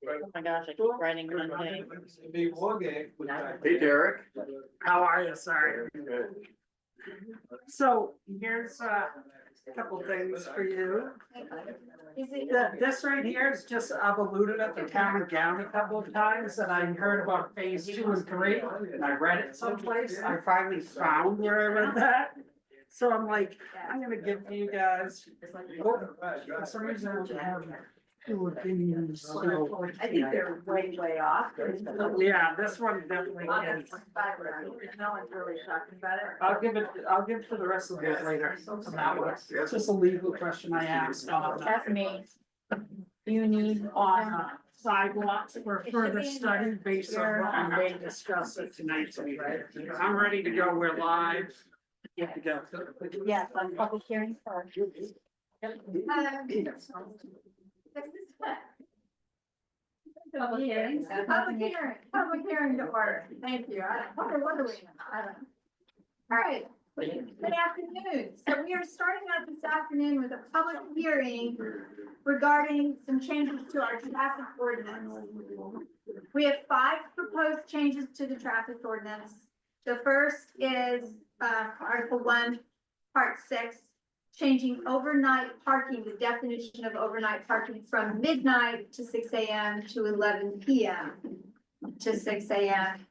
Oh my gosh, I keep writing my name. Hey, Derek. How are you? Sorry. So here's a couple things for you. This right here is just, I've alluded at the town and gown a couple of times, and I heard about phase 2 and 3, and I read it someplace. I finally found where I read that. So I'm like, I'm gonna give you guys, for some reason, I have two opinions, so. I think they're way off. Yeah, this one definitely is. No one's really talking about it. I'll give to the rest of it later. On that one. It's just a legal question I asked on, That's me. You need on sidewalks for further study based on what we may discuss it tonight. So I'm ready to go. We're live. Good to go. Yes, on public hearing first. Public hearing to order. Thank you. What are we? I don't know. All right. Good afternoon. So we are starting out this afternoon with a public hearing regarding some changes to our traffic ordinance. We have 5 proposed changes to the traffic ordinance. The first is Article 1, Part 6, changing overnight parking, the definition of overnight parking from midnight to 6 a.m. to 11 p.m. to 6 a.m.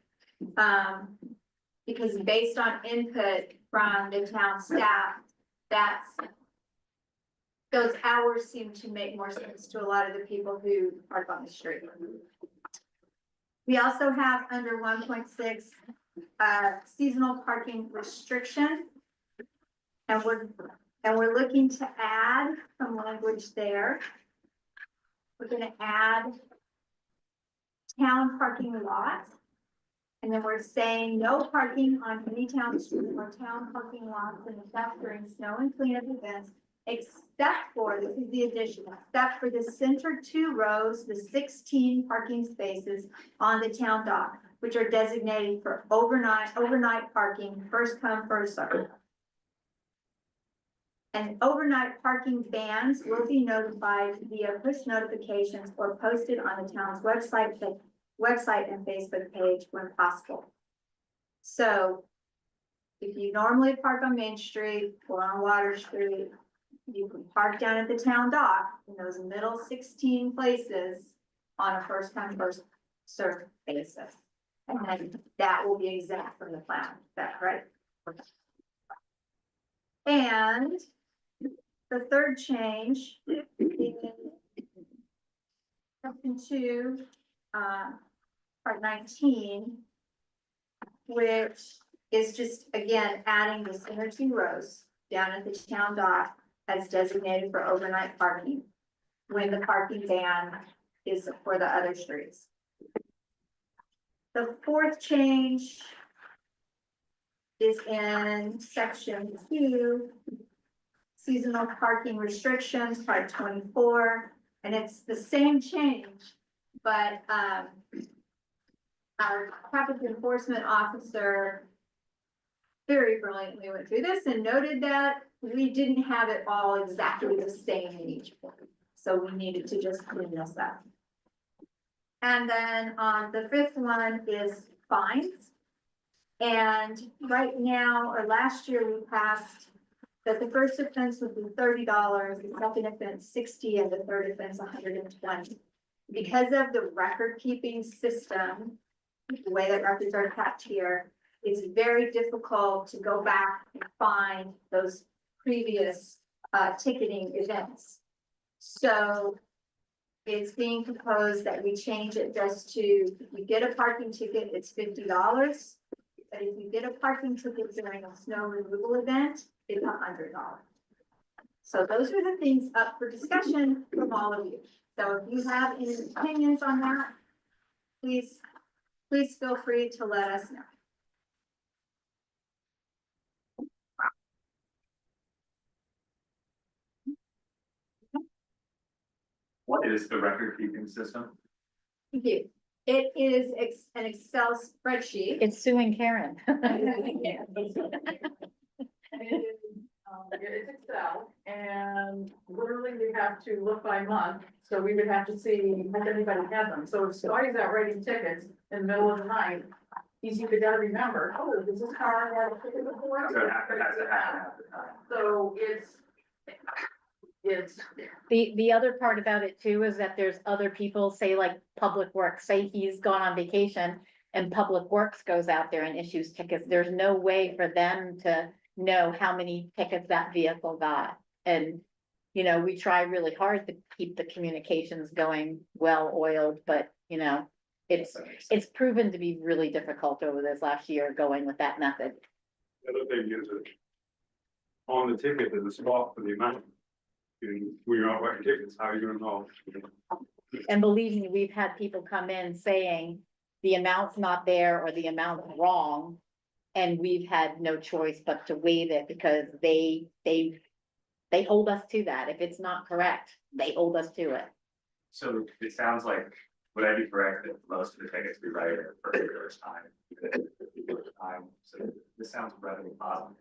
Because based on input from the town staff, those hours seem to make more sense to a lot of the people who park on the street. We also have under 1.6 seasonal parking restriction, and we're looking to add some language there. We're going to add town parking lots. And then we're saying no parking on any town street or town parking lots in effect during snow and cleanup events, except for, this is the addition, except for the center 2 rows, the 16 parking spaces on the town dock, which are designated for overnight parking, first come, first served. And overnight parking bans will be notified via push notifications or posted on the town's website and Facebook page when possible. So if you normally park on Main Street or on Water Street, you can park down at the town dock in those middle 16 places on a first come, first served basis. And then that will be exempt from the plan. Is that correct? And the third change is section 2, part 19, which is just, again, adding the center 2 rows down at the town dock as designated for overnight parking when the parking ban is for the other streets. The fourth change is in section 2, seasonal parking restrictions, part 24, and it's the same change, but our traffic enforcement officer very brilliantly went through this and noted that we didn't have it all exactly the same in each one. So we needed to just clean this up. And then on the 5th one is fines. And right now, or last year, we passed that the first offense would be $30, the second offense $60, and the third offense $120. Because of the record keeping system, the way that records are kept here, it's very difficult to go back and find those previous ticketing events. So it's being proposed that we change it just to, if you get a parking ticket, it's $50. But if you get a parking ticket during a snow removal event, it's $100. So those are the things up for discussion from all of you. So if you have any opinions on that, please feel free to let us know. What is the record keeping system? Thank you. It is an Excel spreadsheet. It's Sue and Karen. It's Excel, and literally we have to look by month, so we would have to see if anybody had them. So if Scotty's out writing tickets in the middle of the night, he's either gotta remember, oh, does this car have a ticket before? So it has to happen at the time. So it's, The other part about it too is that there's other people, say like Public Works, say he's gone on vacation and Public Works goes out there and issues tickets. There's no way for them to know how many tickets that vehicle got. And, you know, we try really hard to keep the communications going well-oiled, but, you know, it's proven to be really difficult over this last year going with that method. The other thing is that on the ticket, there's a spot for the amount. When you're out writing tickets, how are you gonna know? And believe me, we've had people come in saying the amount's not there or the amount's wrong. And we've had no choice but to waive it because they hold us to that. If it's not correct, they hold us to it. So it sounds like, would I be correct that most of the tickets we write are for the first time? So this sounds revenue positive.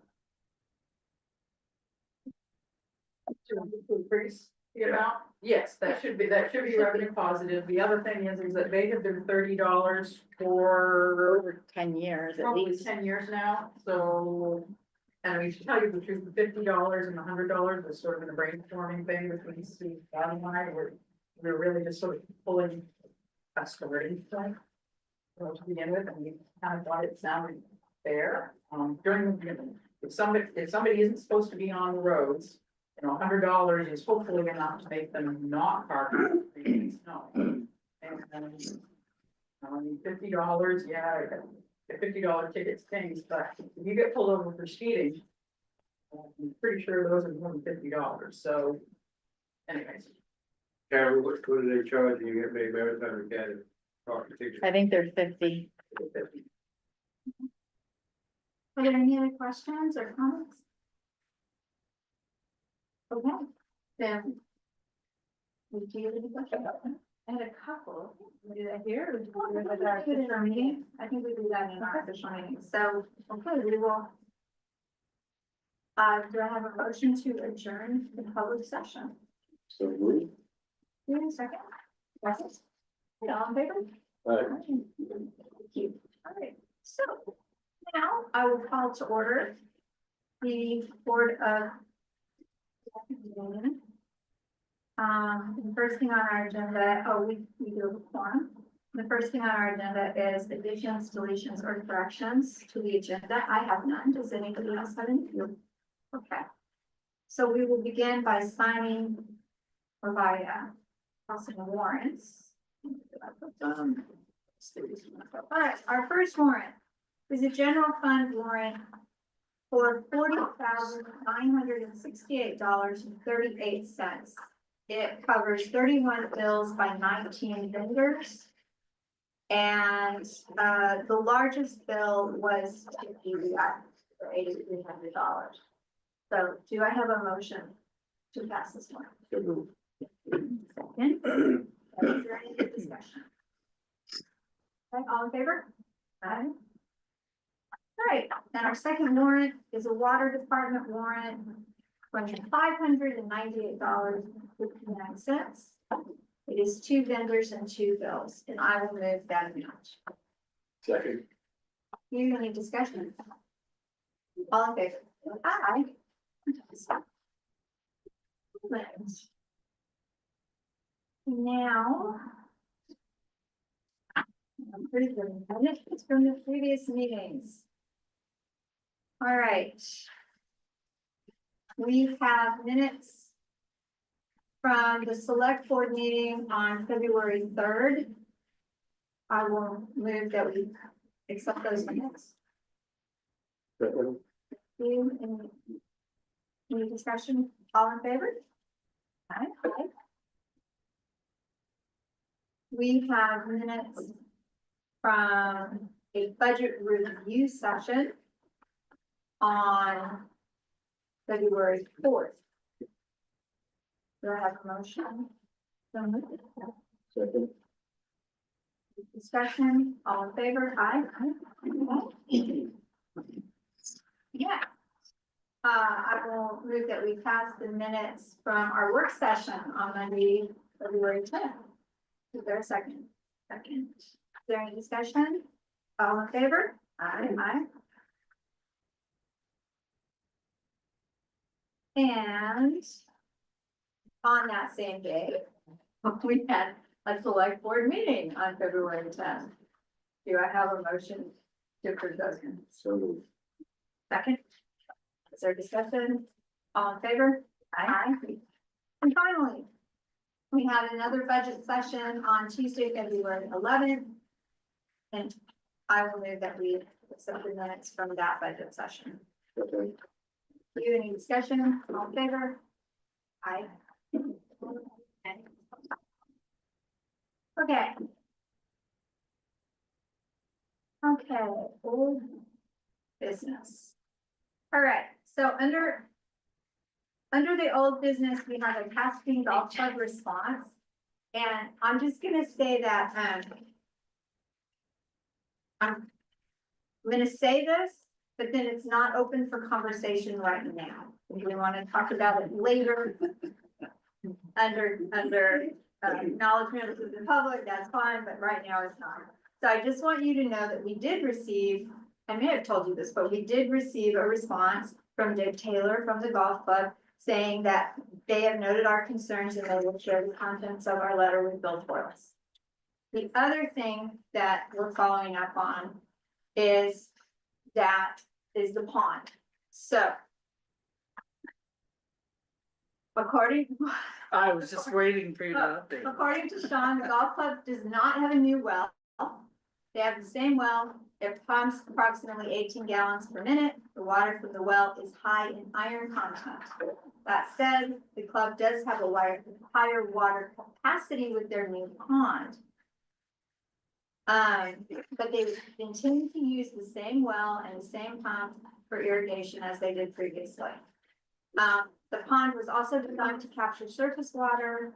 to increase the amount. Yes, that should be revenue positive. The other thing is that they have been $30 for Over 10 years at probably least. 10 years now, so. And we should tell you the truth, the $50 and the $100 was sort of a brainstorming thing between Steve and I, we're really just sort of pulling a story point. To begin with, and we kind of thought it sounded fair, during the, if somebody isn't supposed to be on the roads, you know, $100 is hopefully enough to make them not park on the streets, no. And $50, yeah, the $50 ticket stings, but if you get pulled over for speeding, I'm pretty sure those are more than $50, so anyways. Carol, what do they charge you get paid every time you get it? I think they're 50. Are there any other questions or comments? Okay, then. Would you have any questions? I had a couple. We do that here? Or do we do that at our official meeting? I think we do that in our official meeting. So, okay, we will. Do I have a motion to adjourn the public session? So moved. Give me a second. Yes. All in favor? Thank you. All right, so now I will call to order the Board of. The first thing on our agenda, we do a quorum. The first thing on our agenda is additions, deletions, or corrections to the agenda. I have none. Does anybody else have any? Okay. So we will begin by signing or by passing the warrants. All right, our first warrant is a general fund warrant for $40,968.38. It covers 31 bills by 19 vendors. And the largest bill was for $8,300. So do I have a motion to pass this one? Second. Is there any discussion? Okay, all in favor? Aye. All right, and our second warrant is a water department warrant for $598.59. It is 2 vendors and 2 bills, and I will move that amount. Second. Any discussion? All in favor? Aye. Now. Pretty good. It's from the previous meetings. All right. We have minutes from the select board meeting on February 3rd. I will move that we accept those minutes. Any discussion? All in favor? Aye. We have minutes from a budget review session on February 4th. Do I have a motion? Second. Discussion, all in favor? Aye. Yeah. I will move that we pass the minutes from our work session on Monday, February 10th. Is there a second? Second. Is there any discussion? All in favor? Aye. Aye. And on that same day, we had a select board meeting on February 10th. Do I have a motion to approve those minutes? So, Second. Is there discussion? All in favor? Aye. And finally, we had another budget session on Tuesday, February 11th. And I will move that we accept the minutes from that budget session. okay. You any discussion? All in favor? Aye. Okay. Okay, old business. All right, so under the old business, we have a Castine Golf Club response. And I'm just gonna say that, I'm gonna say this, but then it's not open for conversation right now. If we want to talk about it later, under acknowledgement of the public, that's fine, but right now it's not. So I just want you to know that we did receive, I may have told you this, but we did receive a response from Dave Taylor from the golf club saying that they have noted our concerns and they will share the contents of our letter with Bill Torres. The other thing that we're following up on is the pond. So according I was just waiting for you to update. According to Sean, the golf club does not have a new well. They have the same well. It pumps approximately 18 gallons per minute. The water from the well is high in iron content. That said, the club does have a higher water capacity with their new pond. But they continue to use the same well and the same pump for irrigation as they did previously. The pond was also designed to capture surface water.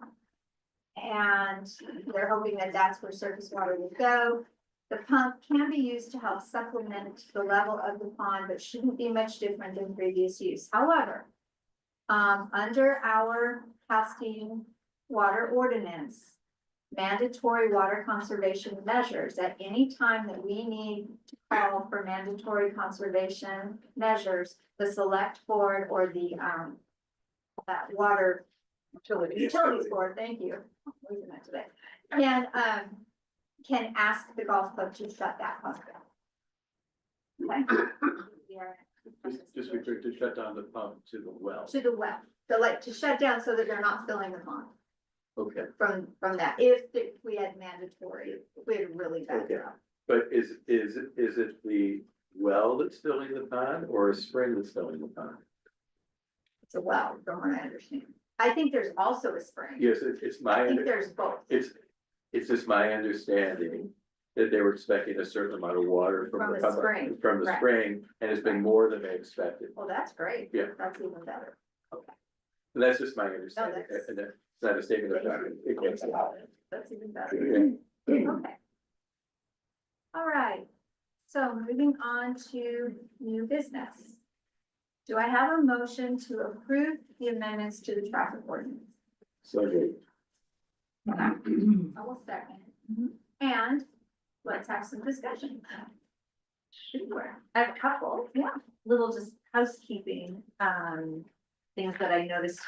And they're hoping that that's where surface water will go. The pump can be used to help supplement the level of the pond, but shouldn't be much different than previous use. However, under our Castine water ordinance, mandatory water conservation measures, at any time that we need to call for mandatory conservation measures, the select board or the water utilities board, thank you. I'm losing that today. Can ask the golf club to shut that pump down. Okay. Just refer to shut down the pump to the well. To the well, so like to shut down so that they're not filling the pond Okay, from that, if we had mandatory, if we had a really bad Okay. drought. but is it the well that's filling the pond or a spring that's filling the pond? It's a well, from what I understand. I think there's also a spring. Yes, it's my, I think there's both. it's just my understanding that they were expecting a certain amount of water From from the the spring, from the right. spring, and it's been more than they expected. Well, that's great. Yeah. That's even better. And that's just my understanding, that's- and it's not a statement of fact. It gets out. That's even better. Yeah. Okay. All right, so moving on to new business. Do I have a motion to approve the amendments to the traffic ordinance? So good. I will second. And let's have some discussion. Sure. I have a couple. Yeah. Little just housekeeping, things that I noticed.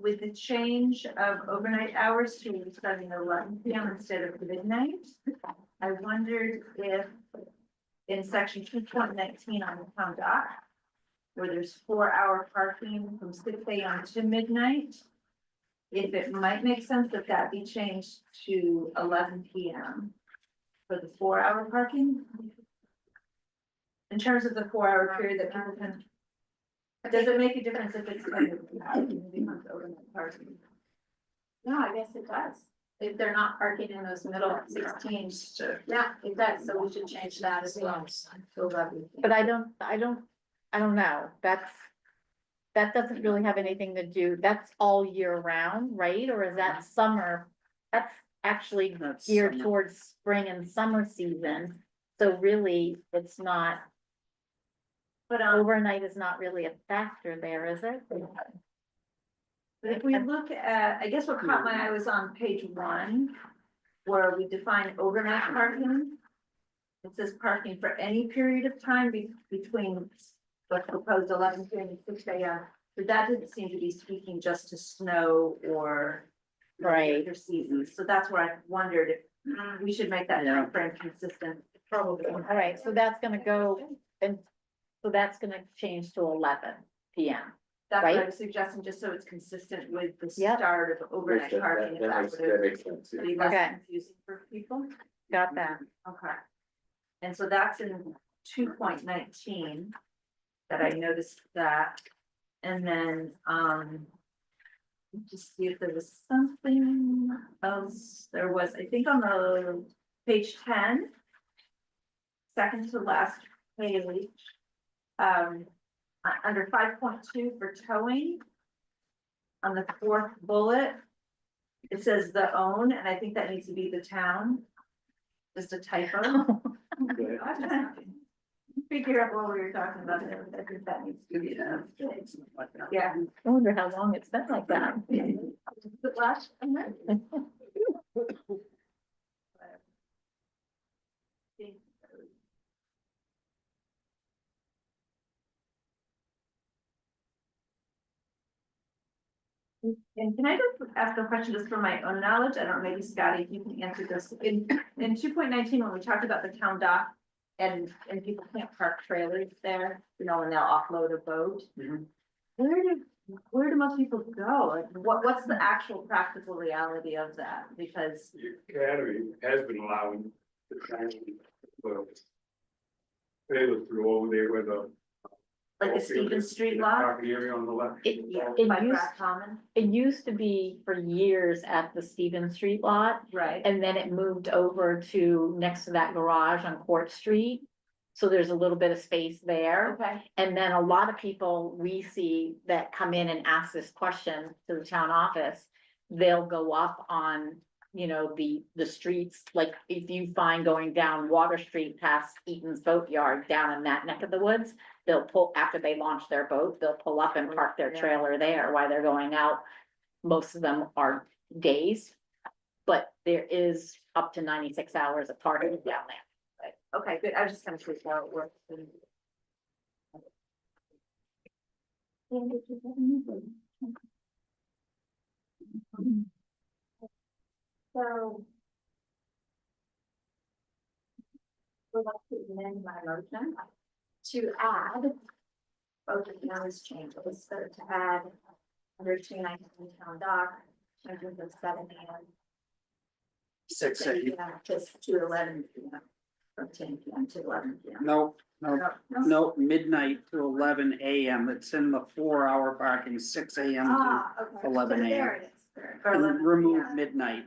With the change of overnight hours to starting at 11 p.m. instead of midnight. I wondered if in section 2.19 on the town dock, where there's 4-hour parking from 6 a.m. to midnight, if it might make sense that that be changed to 11 p.m. for the 4-hour parking. In terms of the 4-hour period that people can, does it make a difference if it's kind of becomes overnight parking? No, I guess it does. If they're not parking in those middle 16, yeah, it does. So we should change that as well. To 11. But I don't know, that doesn't really have anything to do, that's all year round, right? Or is that summer? That's actually That's geared summer. towards spring and summer season, so really, it's not. But, overnight is not really a factor there, is it? if we look at, I guess what caught my eye was on page 1, where we define overnight parking. It says parking for any period of time between what's proposed 11 p.m. and 6 a.m. But that didn't seem to be speaking just to snow or Right. winter seasons. So that's where I wondered if we should make that Yeah. timeframe consistent. Probably. All right, so that's gonna go, and so that's gonna change to 11 PM. That's what I Right. was suggesting, just so it's consistent with the Yep. start of overnight That- parking. If that that would makes sense, yeah. be less Okay. confusing for people. Got that? Okay. And so that's in 2.19 that I noticed that. And then, just see if there was something else. There was, I think on the page 10, second to last page, under 5.2 for towing, on the 4th bullet, it says the own, and I think that needs to be the town. Just a typo. I was trying to figure out what we were talking about there, but I think that needs to be, yeah. I wonder how long it's been like that. The last, and can I just ask a question just for my own knowledge? I don't know, maybe Scotty, if you can answer this. In 2.19, when we talked about the town dock and people can't park trailers there, you know, and they'll offload a boat. Mhm. Where do most people go? Like, what's the actual practical reality of that? Because, The Academy has been allowing the town, well, trailers to go over there with a. like the Stevens Street lot, Property area on the left. It by used, Pratt Common, it used to be for years at the Stevens Street lot, right? and then it moved over to next to that garage on Court Street. So there's a little bit of space there. Okay, And then a lot of people we see that come in and ask this question to the town office, they'll go up on, you know, the streets, like if you find going down Water Street past Eaton's Boatyard down in that neck of the woods, they'll pull, after they launch their boat, they'll pull up and park their trailer there while they're going out. Most of them are days, but there is up to 96 hours of parking down there. okay, good. I was just kind of curious how it works. So. Would like to amend my motion to add. Both of those changes, so to add under 219 town dock, changes of 7 AM. 6 a.m. Just to 11 PM, from 10 PM to 11 PM. No, No. midnight to 11 a.m. It's in the 4-hour parking, 6 a.m. to, Ah, okay. 11 So AM. there it is. Or and 11 remove PM. midnight.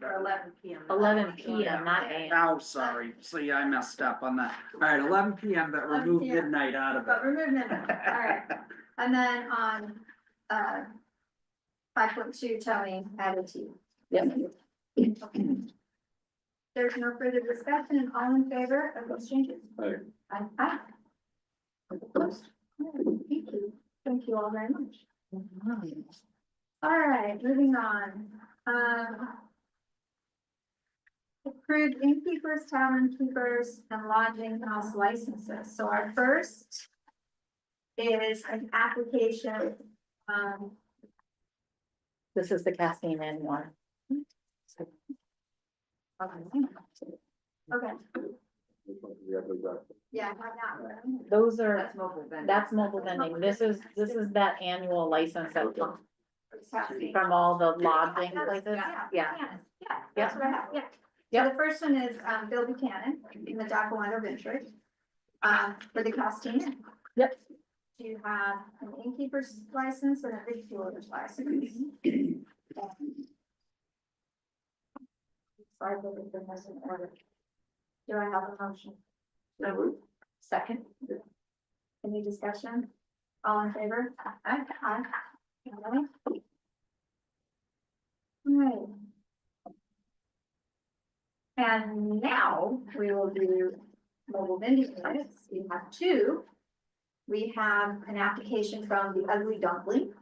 Or 11 PM. 11 PM, not AM. Oh, sorry, see, I messed up on that. All right, 11 p.m., but 11 remove p.m. midnight out of But it. remove midnight, all right. And then on, 5.2 towing added to. Yep. Okay. There's no further discussion, and all in favor of those changes? Aye. Aye. Thank you, thank you all very much. All right, moving on. Approved innkeepers, tavern keepers, and lodging house licenses. So our first is an application, This is the Castine Inn one. okay, yeah, not that one. Those are, That's mobile vending. that's mobile vending. This is that annual license that comes It's happening. from all the lodging places. Yeah, Yeah. Buchanan. Yeah, that's what I have, yeah. So the first one is, Bill Buchanan in the Dockalander Ventures, for the Castine. Yep. You have an innkeeper's license and a victualler's license. Sorry, but everything was in order. Do I have a motion? Second. Any discussion? All in favor? Aye. Aye. Aye. Right. And now we will do mobile vending units. We have two. we have an application from the Ugly Dumpling.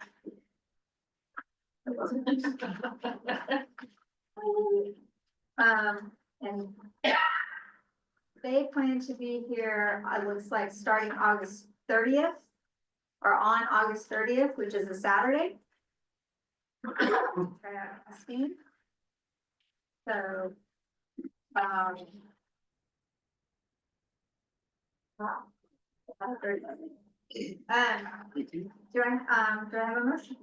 And they plan to be here, it looks like starting August 30th. Or on August 30th, which is a Saturday. Castine. So, wow. Do I have a motion?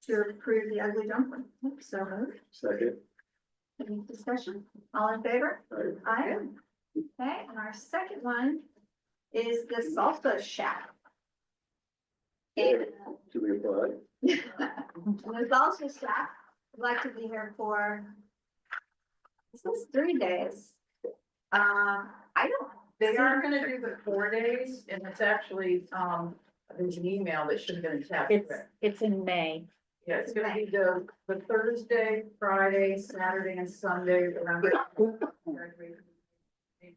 To approve the Ugly Dumpling? So moved. Second. Any discussion? All in favor? Aye. Aye. Okay, and our second one is the Salsa Shack. And Do we apply? the Salsa Shack, would like to be here for, this is 3 days. I don't. They are gonna do the 4 days, and it's actually, there's an email that should have been attached to it. It's in May. Yeah, it's gonna be the Thursday, Friday, Saturday, and Sunday around. Graduation. Is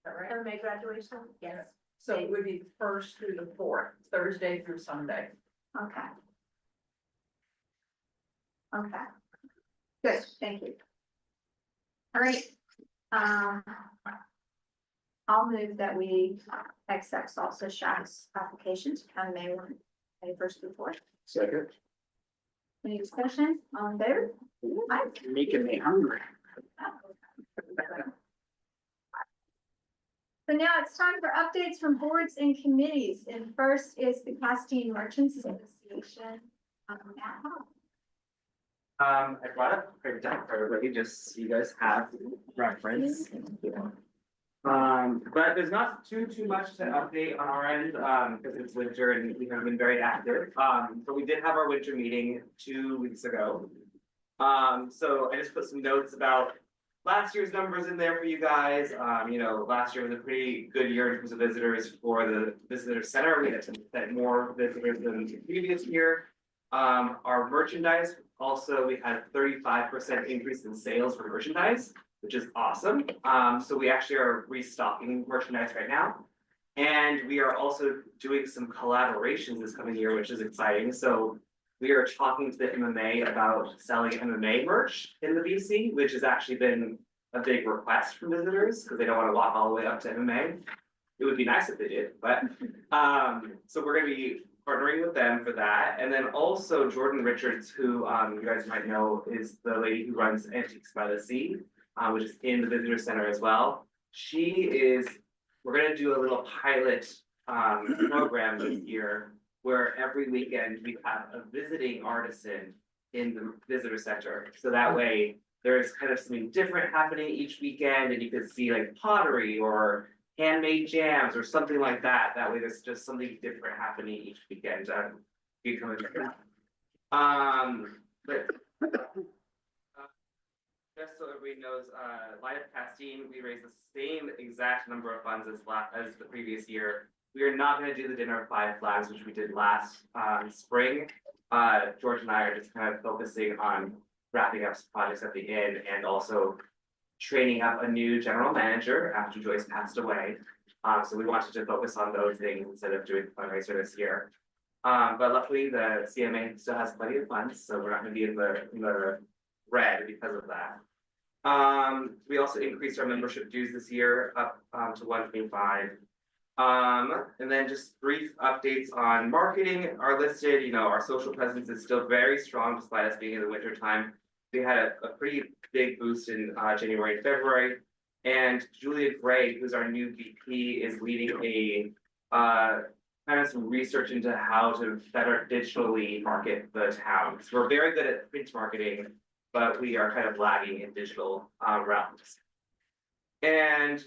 that right? For May graduation? Yes. So it would be the 1st through the 4th, Thursday through Sunday. Okay. Okay. Good, thank you. All right. I'll move that we accept Salsa Shack's application to come May 1, May 1st through 4th. Second. Any discussion? All in favor? Aye. Making me hungry. So now it's time for updates from boards and committees. And first is the Castine Merchants Association. I brought up a deck for everybody, just so you guys have reference. But there's not too much to update on our end, because it's winter and we have been very active. But we did have our winter meeting 2 weeks ago. So I just put some notes about last year's numbers in there for you guys. Last year was a pretty good year in terms of visitors for the visitor center. We had more visitors than the previous year. Our merchandise, also, we had a 35% increase in sales for merchandise, which is awesome. So we actually are restocking merchandise right now. And we are also doing some collaborations this coming year, which is exciting. So we are talking to the MMA about selling MMA merch in the BC, which has actually been a big request from visitors because they don't want to walk all the way up to MMA. It would be nice if they did, but so we're gonna be partnering with them for that. And then also Jordan Richards, who you guys might know is the lady who runs Antiques by the Sea, which is in the visitor center as well. We're gonna do a little pilot program this year where every weekend we have a visiting artisan in the visitor center. So that way there's kind of something different happening each weekend and you could see like pottery or handmade jams or something like that. That way there's just something different happening each weekend. You come and but just so everybody knows, Light of Castine, we raised the same exact number of funds as the previous year. We are not going to do the dinner of 5 flags, which we did last spring. George and I are just kind of focusing on wrapping up some projects at the end and also training up a new general manager after Joyce passed away. So we wanted to focus on those things instead of doing fundraiser this year. But luckily the CMA still has plenty of funds, so we're not going to be in the red because of that. We also increased our membership dues this year up to $125. And then just brief updates on marketing are listed. Our social presence is still very strong despite us being in the winter time. We had a pretty big boost in January and February. And Julia Gray, who's our new VP, is leading a kind of some research into how to better digitally market the town. So we're very good at print marketing, but we are kind of lagging in digital realms. And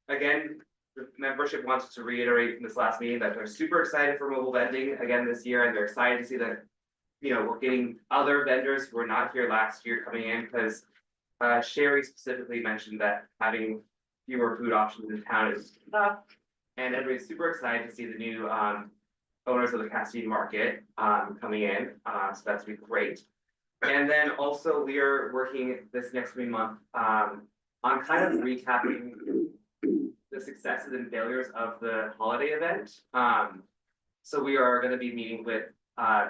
again, the membership wanted to reiterate from this last meeting that they're super excited for mobile vending again this year, and they're excited to see that we're getting other vendors who were not here last year coming in, because Sherry specifically mentioned that having fewer food options in town is tough, and everybody's super excited to see the new owners of the Castine market coming in, so that's been great. And then also we are working this next month on kind of recapping the successes and failures of the holiday event. So we are gonna be meeting with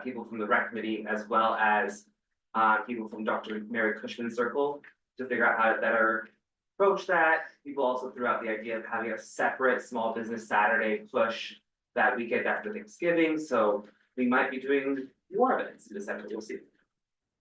people from the rec committee as well as people from Dr. Mary Cushman's circle to figure out how to better approach that. People also threw out the idea of having a separate small business Saturday push that weekend after Thanksgiving, so we might be doing more events in December, we'll see.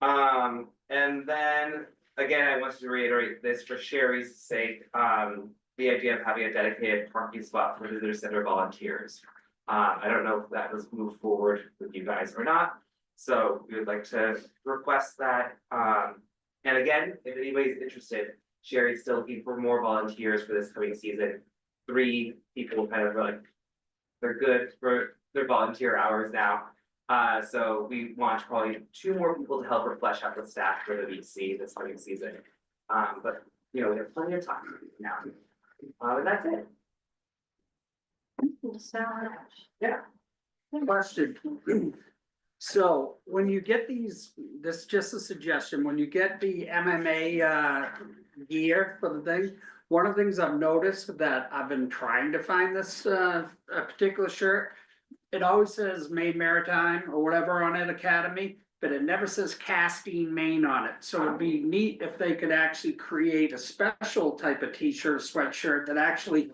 And then, again, I wanted to reiterate this for Sherry's sake, the idea of having a dedicated parking spot for visitor center volunteers. I don't know if that was moved forward with you guys or not, so we would like to request that. And again, if anybody's interested, Sherry's still looking for more volunteers for this coming season. 3 people kind of like, they're good for their volunteer hours now. So we want probably 2 more people to help her flesh out the staff for the VC this coming season. But you know, we have plenty of time now. And that's it. So much. Yeah. Question. So when you get these, this is just a suggestion, when you get the MMA gear for the thing, one of the things I've noticed that I've been trying to find this a particular shirt. It always says Maine Maritime or whatever on it, Academy, but it never says Castine, Maine on it. So it'd be neat if they could actually create a special type of t-shirt, sweatshirt that actually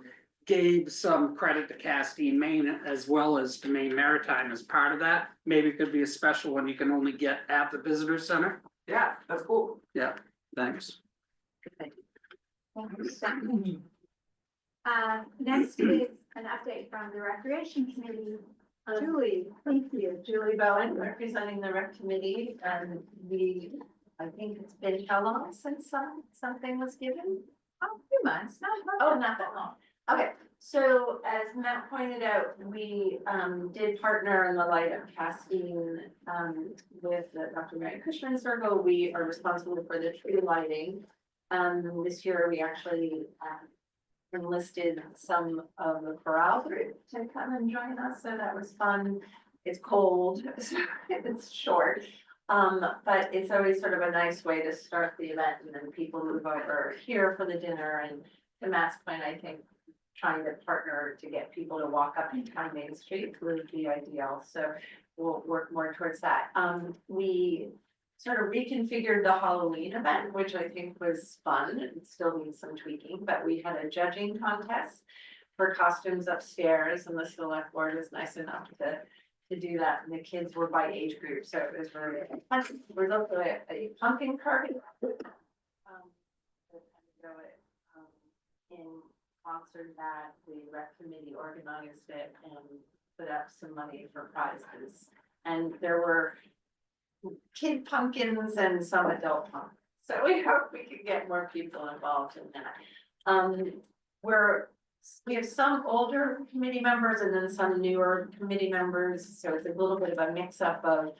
gave some credit to Castine, Maine, as well as to Maine Maritime as part of that. Maybe it could be a special one you can only get at the visitor center. Yeah, that's cool. Yeah, thanks. Next is an update from the recreation committee. Julie, thank you. Julie Bowen, representing the rec committee, and I think it's been how long since something was given? A few months, Oh, not that long. Okay, so as Matt pointed out, we did partner in the light of Castine with the Dr. Mary Cushman Circle. We are responsible for the tree lighting. This year we actually enlisted some of the corral group to come and join us, so that was fun. It's cold, so it's short. But it's always sort of a nice way to start the event, and then people move over here for the dinner. And to Matt's point, I think trying to partner to get people to walk up and down Main Street would be ideal, so we'll work more towards that. We sort of reconfigured the Halloween event, which I think was fun. It still needs some tweaking, but we had a judging contest for costumes upstairs, and the select board was nice enough to do that, and the kids were by age group, so it was really fun. There was also a pumpkin carving. In concert that the rec committee organized it and put up some money for prizes. And there were kid pumpkins and some adult pumpkins. So we hope we can get more people involved in that. We have some older committee members and then some newer committee members. So it's a little bit of a mix up of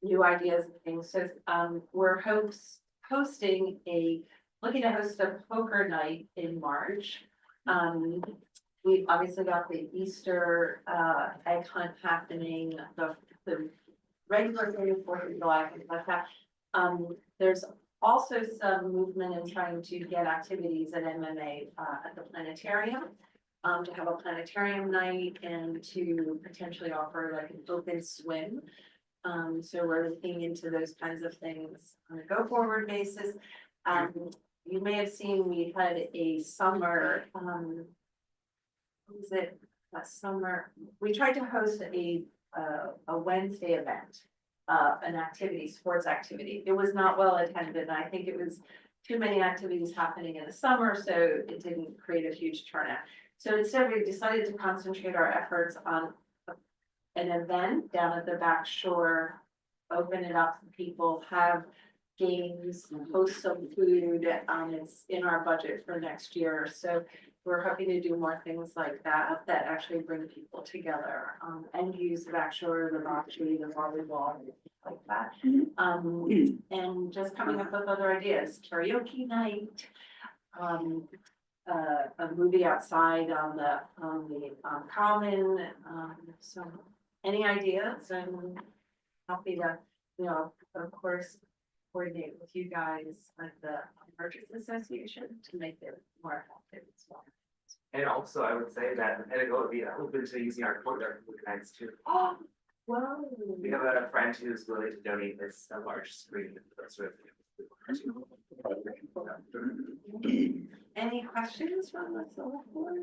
new ideas and things. So we're looking to host a poker night in March. We've obviously got the Easter egg hunt happening, the regular day of 4th of July, things like that. There's also some movement in trying to get activities at MMA at the planetarium, to have a planetarium night and to potentially offer like an open swim. So we're looking into those kinds of things on a go forward basis. You may have seen we had a summer, what was it, last summer? We tried to host a Wednesday event, an activity, sports activity. It was not well attended, and I think it was too many activities happening in the summer, so it didn't create a huge turnout. So instead, we decided to concentrate our efforts on an event down at the back shore, open it up to people, have games, host some food. It's in our budget for next year. So we're hoping to do more things like that actually bring people together, and use the back shore, the bocce, the volleyball, like that. And just coming up with other ideas, karaoke night, a movie outside on the common. So any ideas? I'm happy to, of course, coordinate with you guys at the Merchants Association to make it more effective as well. And also, I would say that the pedagogy would be open to using our courtyard for nights too. Oh, wow. We have a friend who's willing to donate this a large screen. That's sort of. Any questions from the select board?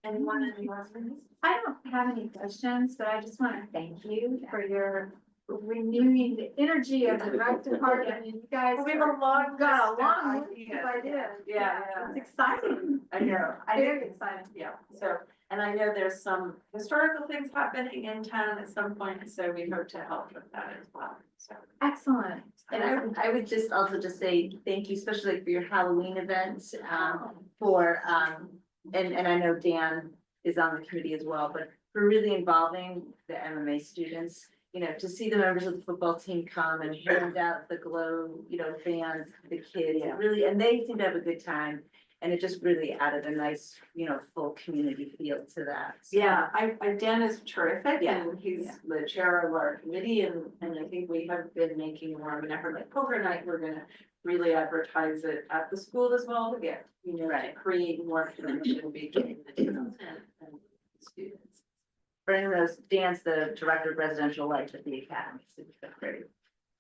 Anyone in the audience? I don't have any questions, but I just want to thank you for your renewing the energy of the rec department. I mean, you guys We have a long got a list of long list ideas. of ideas. Yeah. It's exciting. I know, Very exciting. yeah, so, and I know there's some historical things happening in town at some point, so we hope to help with that as well, so. Excellent. And I would just also just say thank you, especially for your Halloween event, for, and I know Dan is on the committee as well, but for really involving the MMA students, you know, to see the members of the football team come and hand out the glow, you know, fans, the kids, it really, and they seem to have a good time. And it just really added a nice, you know, full community feel to that. So- Yeah, Dan is terrific, Yeah, and he's yeah. the chair of our committee, and I think we have been making more of an effort, like poker night, we're gonna really advertise it at the school as well, to get, you know, to Right. create more connection between the students and the students. For anyone who knows, Dan's the director of residential life at the academy, so we've got a very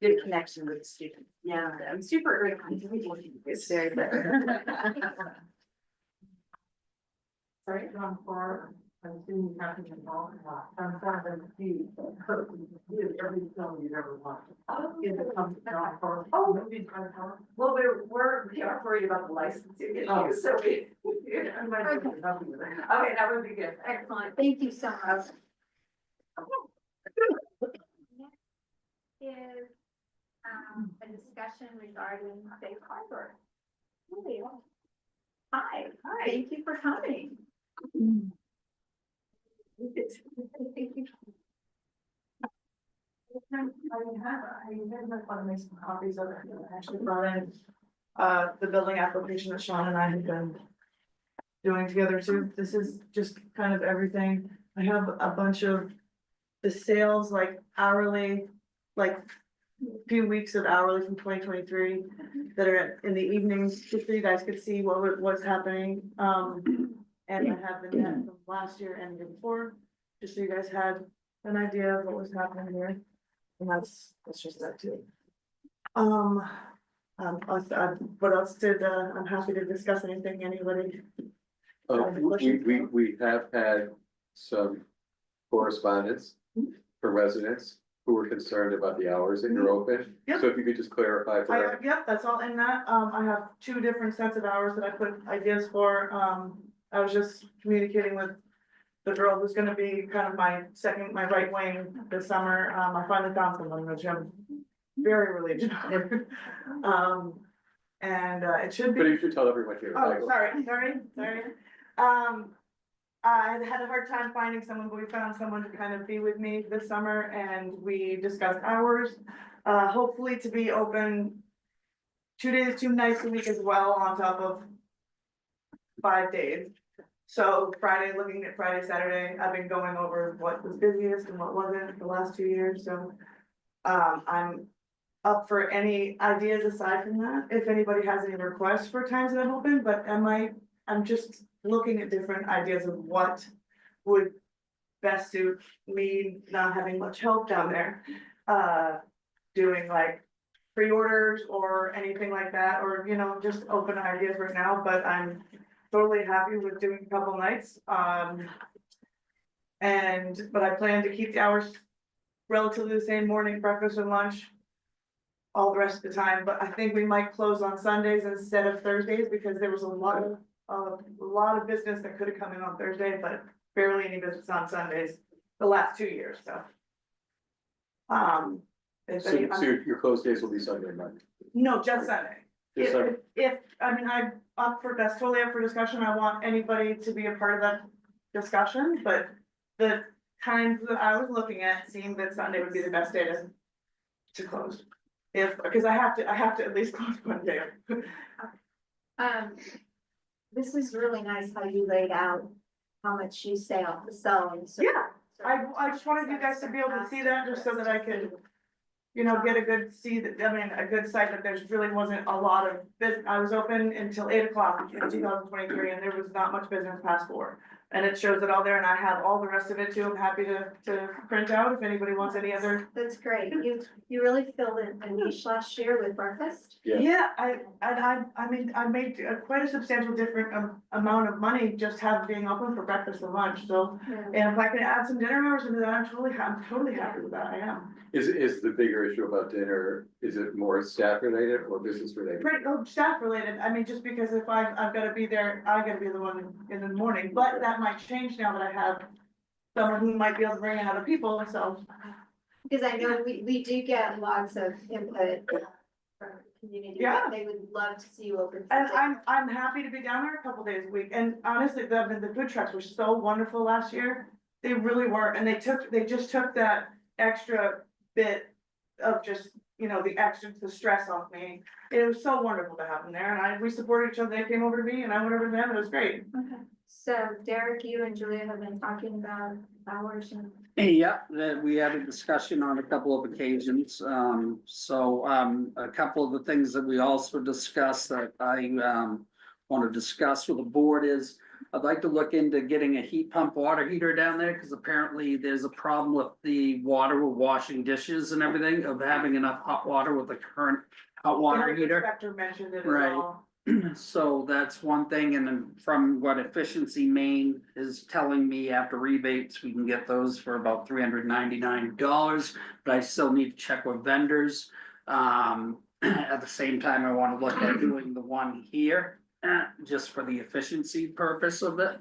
good connection with the students. Yeah, I'm super grateful. It's very good. Sorry, John Farr, I'm assuming you have to involve a lot. I'm trying to see, he is every film you've ever watched. Is it come to John Farr? Oh. Movie John Farr? Well, we are worried about the licensing Oh. issues, so we. I might be helping you there. Okay, that would be good. Excellent. Thank you so much. Is a discussion regarding safe harbor. Hi, thank you for coming. Want to make some copies of it. I actually brought in, the building application that Sean and I have been doing together too. This is just kind of everything. I have a bunch of the sales, like hourly, like few weeks of hourly from 2023 that are in the evenings, just so you guys could see what's happening. And I have the net from last year and the year before, just so you guys had an idea of what was happening here. And that's just that too. What else I'm happy to discuss anything, anybody. We have had some correspondence from residents who were concerned about the hours that you're open. Yep. So if you could just clarify for us. Yep, that's all in that. I have 2 different sets of hours that I put ideas for. I was just communicating with the girl who's gonna be kind of my right wing this summer. I finally found someone, which I'm very relieved about. And it should be. But you should tell everyone here. Oh, sorry. I had a hard time finding someone, but we found someone to kind of be with me this summer, and we discussed hours. Hopefully to be open 2 days, 2 nights a week as well, on top of 5 days. So Friday, looking at Friday, Saturday, I've been going over what was busiest and what wasn't the last 2 years, so. I'm up for any ideas aside from that, if anybody has any requests for times that I'm open, but I'm just looking at different ideas of what would best suit me not having much help down there. Doing like pre-orders or anything like that, or, you know, just open ideas right now, but I'm totally happy with doing a couple nights. But I plan to keep the hours relatively the same, morning, breakfast and lunch. All the rest of the time, but I think we might close on Sundays instead of Thursdays, because there was a lot of business that could have come in on Thursday, but barely any business on Sundays the last 2 years, so. So your closed days will be Sunday and Monday. No, just Sunday. Just Sunday. I'm up for, that's totally up for discussion. I want anybody to be a part of that discussion, but the times that I was looking at seemed that Sunday would be the best day to close. Because I have to at least close one day. This is really nice how you laid out how much you sell, and so. Yeah, I just wanted you guys to be able to see that, just so that I could get a good a good sight that there's really wasn't a lot of business. I was open until 8 o'clock in 2023 and there was not much business past 4. And it shows it all there and I have all the rest of it too. I'm happy to print out if anybody wants any other. That's great. You really filled in a niche last year with breakfast. Yeah. Yeah, I mean, I made quite a substantial different amount of money just being open for breakfast and lunch, so. And if I can add some dinner hours into that, I'm totally happy with that, I am. Is the bigger issue about dinner, is it more staff related or business related? Pretty, staff related, I mean, just because if I've gotta be there, I gotta be the one in the morning, but that might change now that I have someone who might be able to bring in other people, so. Because I know we do get lots of input from the community. Yeah. They would love to see you open. for And dinner. I'm happy to be down there a couple days a week, and honestly, the food trucks were so wonderful last year. They really were, and they just took that extra bit of just, the stress off me. It was so wonderful to have them there, and we supported each other, they came over to me, and I went over to them, it was great. Okay. So Derek, you and Julia have been talking about hours and. Yeah, that we had a discussion on a couple of occasions, a couple of the things that we also discussed that I want to discuss with the board is. I'd like to look into getting a heat pump water heater down there, because apparently there's a problem with the water with washing dishes and everything, of having enough hot water with the current hot water The heater. inspector mentioned it as Right. well. So that's one thing, and then from what Efficiency Maine is telling me, after rebates, we can get those for about $399, but I still need to check with vendors. At the same time, I wanna look at doing the one here, just for the efficiency purpose of it.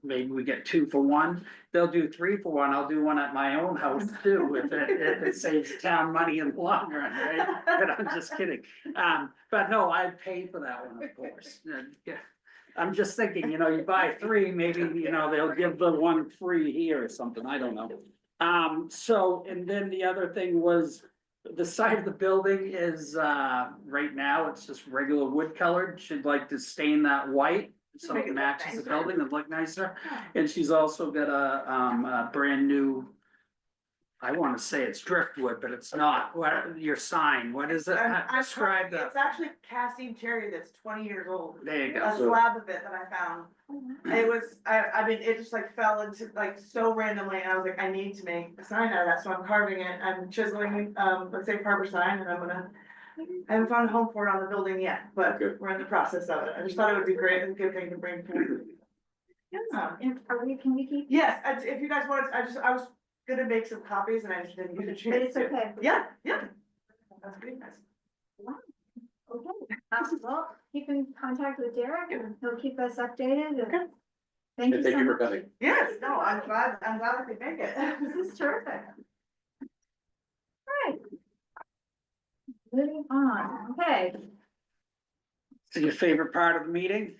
Maybe we get 2 for 1. They'll do 3 for 1. I'll do one at my own house too, if it saves town money in the long run, right? But I'm just kidding. But no, I'd pay for that one, of course. Yeah. I'm just thinking, you buy 3, maybe, they'll give the 1 free here or something. I don't know. And then the other thing was, the side of the building is, right now, it's just regular wood colored. She'd like to stain that white, so Make it it look matches the nicer. building and look nicer. And she's also got a brand new, I wanna say it's driftwood, but it's not. What, your sign, what is it? Describe that. It's actually Castine cherry that's 20 years old. There you A go. slab of it that I found. It was, I mean, it just fell into so randomly, and I was like, I need to make a sign out of that, so I'm carving it, I'm chiseling, a safe harbor sign, and I haven't found a home for it on the building yet, but Good. we're in the process of it, I just thought it would be great and a good thing to bring forward. And can we keep? Yes, if you guys want, I was gonna make some copies and I just didn't get a chance. But it's to. okay. Yeah. That's great, guys. Okay, well, keep in contact with Derek and he'll keep us updated. and Okay. Thank you And so thank you for much. coming. Yes, no, I'm glad we could make it. This is terrific. Right. Moving on, okay. Is it your favorite part of the meeting?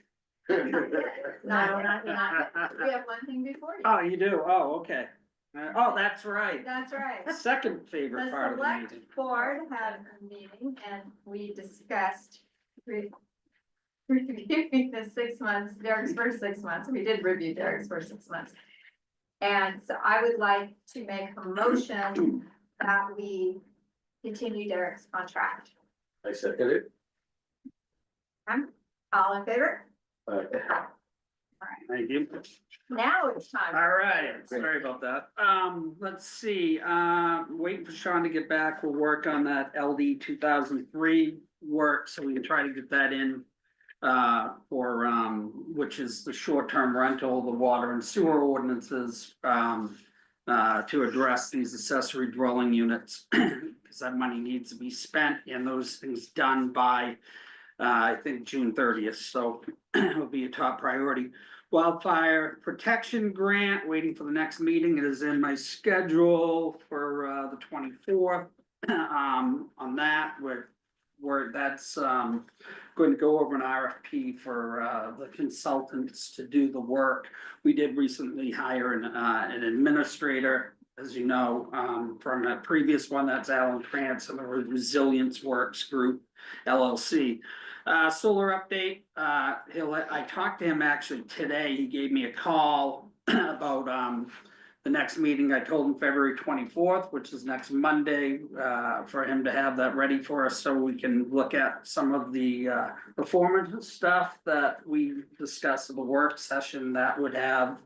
No, not, we have one thing before you. Oh, you do? Oh, okay. Oh, that's right. That's right. Second favorite The part of the select meeting. board had a meeting and we discussed reviewing the 6 months, Derek's first 6 months. We did review Derek's first 6 months. And so I would like to make a motion that we continue Derek's contract. I second it. All in favor? Thank you. Now it's time. All right, sorry about that. Let's see, waiting for Sean to get back. We'll work on that LD 2003 work, so we can try to get that in. For, which is the short-term rental, the water and sewer ordinances, to address these accessory dwelling units. Cause that money needs to be spent and those things done by, I think June 30th, so it'll be a top priority. Wildfire protection grant, waiting for the next meeting. It is in my schedule for the 24th. On that, where that's going to go over an RFP for the consultants to do the work. We did recently hire an administrator, as you know, from a previous one. That's Alan Krantz and the Resilience Works Group LLC. Solar update, I talked to him actually today. He gave me a call about The next meeting, I told him February 24th, which is next Monday, for him to have that ready for us so we can look at some of the performance stuff that we discussed in the work session that would have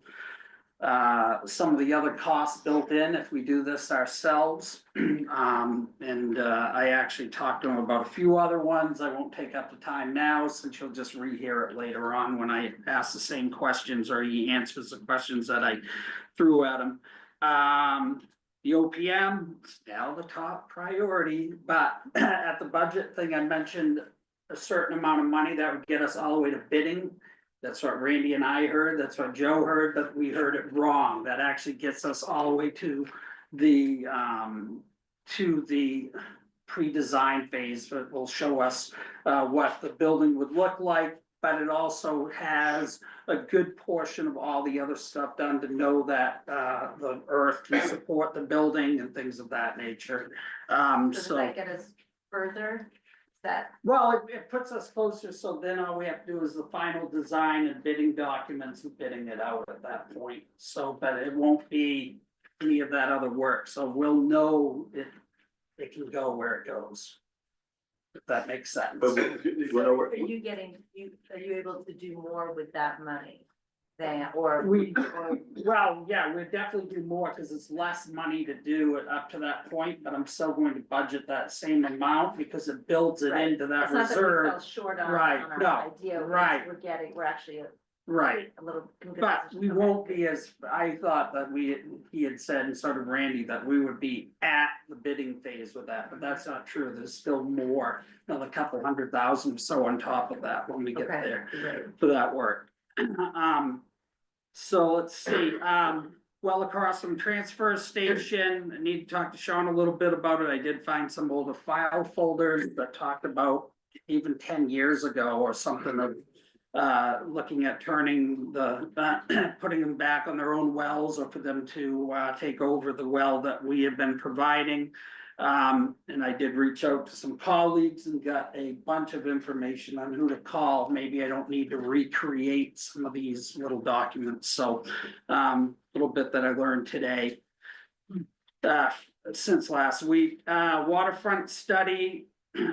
some of the other costs built in if we do this ourselves. I actually talked to him about a few other ones. I won't take up the time now since you'll just rehear it later on when I ask the same questions or he answers the questions that I threw at him. The OPM, is now the top priority, but at the budget thing, I mentioned a certain amount of money that would get us all the way to bidding. That's what Randy and I heard, that's what Joe heard, but we heard it wrong. That actually gets us all the way to the pre-design phase, that will show us what the building would look like. But it also has a good portion of all the other stuff done to know that the earth can support the building and things of that nature. Does that get us further? That, Well, it puts us closer, so then all we have to do is the final design and bidding documents and bidding it out at that point. So, but it won't be any of that other work, so we'll know it can go where it goes. If that makes sense. But are you getting, are you able to do more with that money? Than, or? Well, yeah, we'd definitely do more, cause it's less money to do it up to that point, but I'm still going to budget that same amount because it builds it Right. into that It's not that we reserve. fell short on Right, our no, idea, right. we're actually Right. a little. in good But position. we Okay. won't be as, I thought that he had said, and sort of Randy, that we would be at the bidding phase with that, but that's not true. There's still more, another couple 100,000 or so on top of that when we get Okay, there great. for that work. So let's see, well, across from transfer station, I need to talk to Sean a little bit about it. I did find some older file folders that talked about even 10 years ago or something of looking at turning the, putting them back on their own wells or for them to take over the well that we have been providing. And I did reach out to some colleagues and got a bunch of information on who to call. Maybe I don't need to recreate some of these little documents, so a little bit that I learned today. Since last week, waterfront study.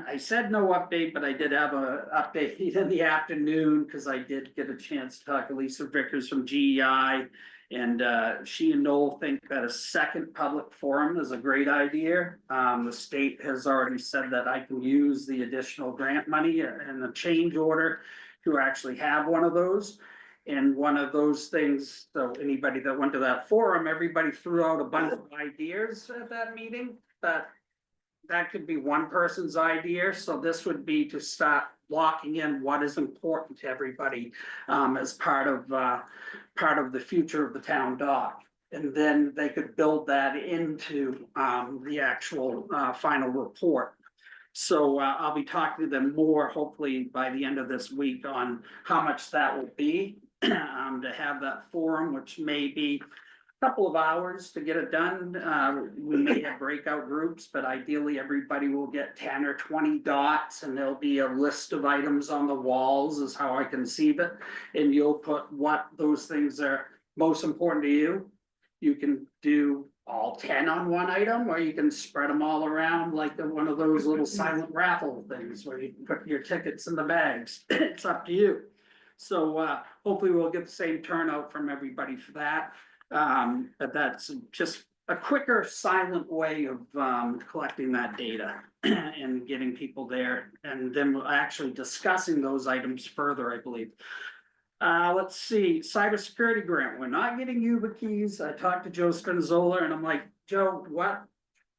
I said no update, but I did have a update in the afternoon, because I did get a chance to talk to Lisa Vickers from GEI. And she and Noel think that a second public forum is a great idea. The state has already said that I can use the additional grant money and the change order to actually have one of those. And one of those things, so anybody that went to that forum, everybody threw out a bunch of ideas at that meeting, but that could be one person's idea. So this would be to start locking in what is important to everybody as part of the future of the town dock. And then they could build that into the actual final report. So I'll be talking to them more, hopefully by the end of this week, on how much that will be to have that forum, which may be couple of hours to get it done. We may have breakout groups, but ideally everybody will get 10 or 20 dots, and there'll be a list of items on the walls is how I conceive it. And you'll put what those things are most important to you. You can do all 10 on one item, or you can spread them all around like one of those little silent raffle things where you can put your tickets in the bags. It's up to you. So hopefully we'll get the same turnout from everybody for that. But that's just a quicker, silent way of collecting that data and getting people there, and then we're actually discussing those items further, I believe. Let's see, cybersecurity grant. We're not getting YubiKeys. I talked to Joe Spinzola and I'm like, Joe, what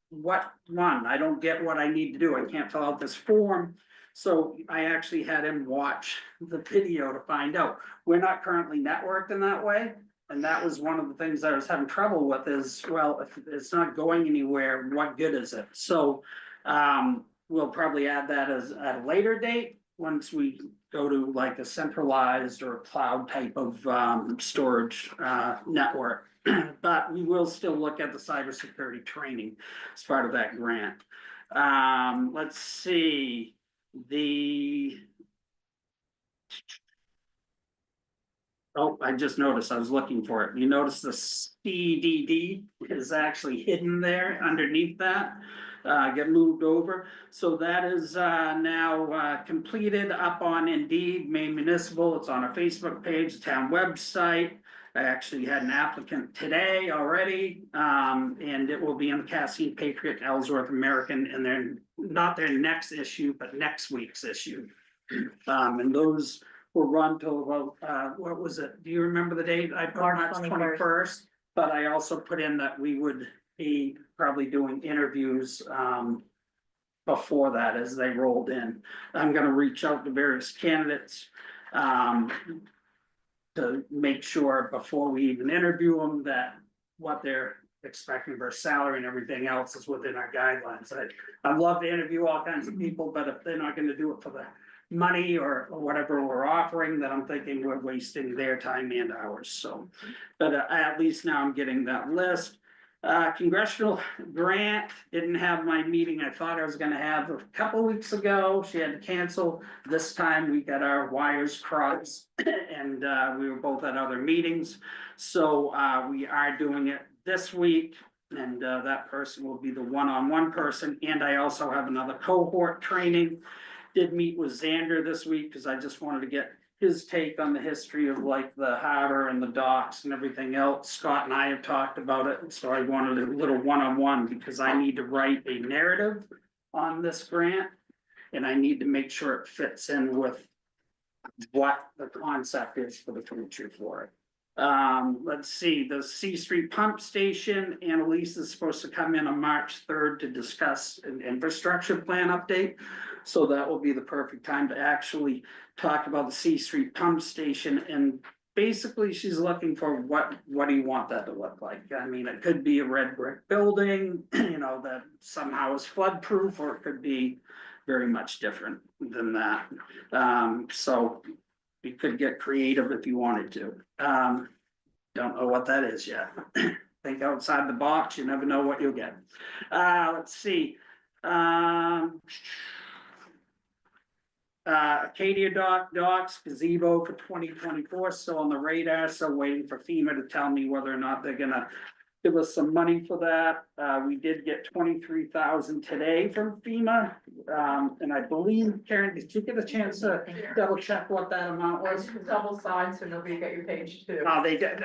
one? I don't get what I need to do. I can't fill out this form. So I actually had him watch the video to find out. We're not currently networked in that way. And that was one of the things I was having trouble with is, well, if it's not going anywhere, what good is it? So we'll probably add that as at a later date, once we go to like a centralized or cloud type of storage network. But we will still look at the cybersecurity training as part of that grant. Let's see, Oh, I just noticed, I was looking for it. You notice the CDD is actually hidden there underneath that. Get moved over. So that is now completed up on Indeed, Maine Municipal. It's on our Facebook page, town website. I actually had an applicant today already, and it will be in the Castine Patriot, Ellsworth American, and they're not their next issue, but next week's issue. And those will run till about, what was it? Do you remember the date? I put March March 21st. 21st, but I also put in that we would be probably doing interviews, before that as they rolled in. I'm gonna reach out to various candidates, to make sure before we even interview them that what they're expecting for salary and everything else is within our guidelines. I'd love to interview all kinds of people, but if they're not gonna do it for the money or whatever we're offering, then I'm thinking we're wasting their time and ours, so. But at least now I'm getting that list. Congressional grant, didn't have my meeting I thought I was gonna have a couple weeks ago, she had to cancel. This time we got our wires crossed and we were both at other meetings. So we are doing it this week. And that person will be the one-on-one person, and I also have another cohort training. Did meet with Xander this week, cause I just wanted to get his take on the history of like the harbor and the docks and everything else. Scott and I have talked about it, so I wanted a little one-on-one because I need to write a narrative on this grant. And I need to make sure it fits in with what the concept is for the future for it. Let's see, the C Street Pump Station, Annalise is supposed to come in on March 3rd to discuss an infrastructure plan update. So that will be the perfect time to actually talk about the C Street Pump Station, and basically she's looking for what do you want that to look like? I mean, it could be a red brick building, you know, that somehow is flood proof, or it could be very much different than that. So you could get creative if you wanted to. Don't know what that is yet. Think outside the box, you never know what you'll get. Let's see. Acadia Docks gazebo for 2024, still on the radar, so waiting for FEMA to tell me whether or not they're gonna give us some money for that. We did get 23,000 today from FEMA. And I believe, Karen, did you get a chance to double check what that amount I was? did double sides, so nobody get your page too. Oh, they did,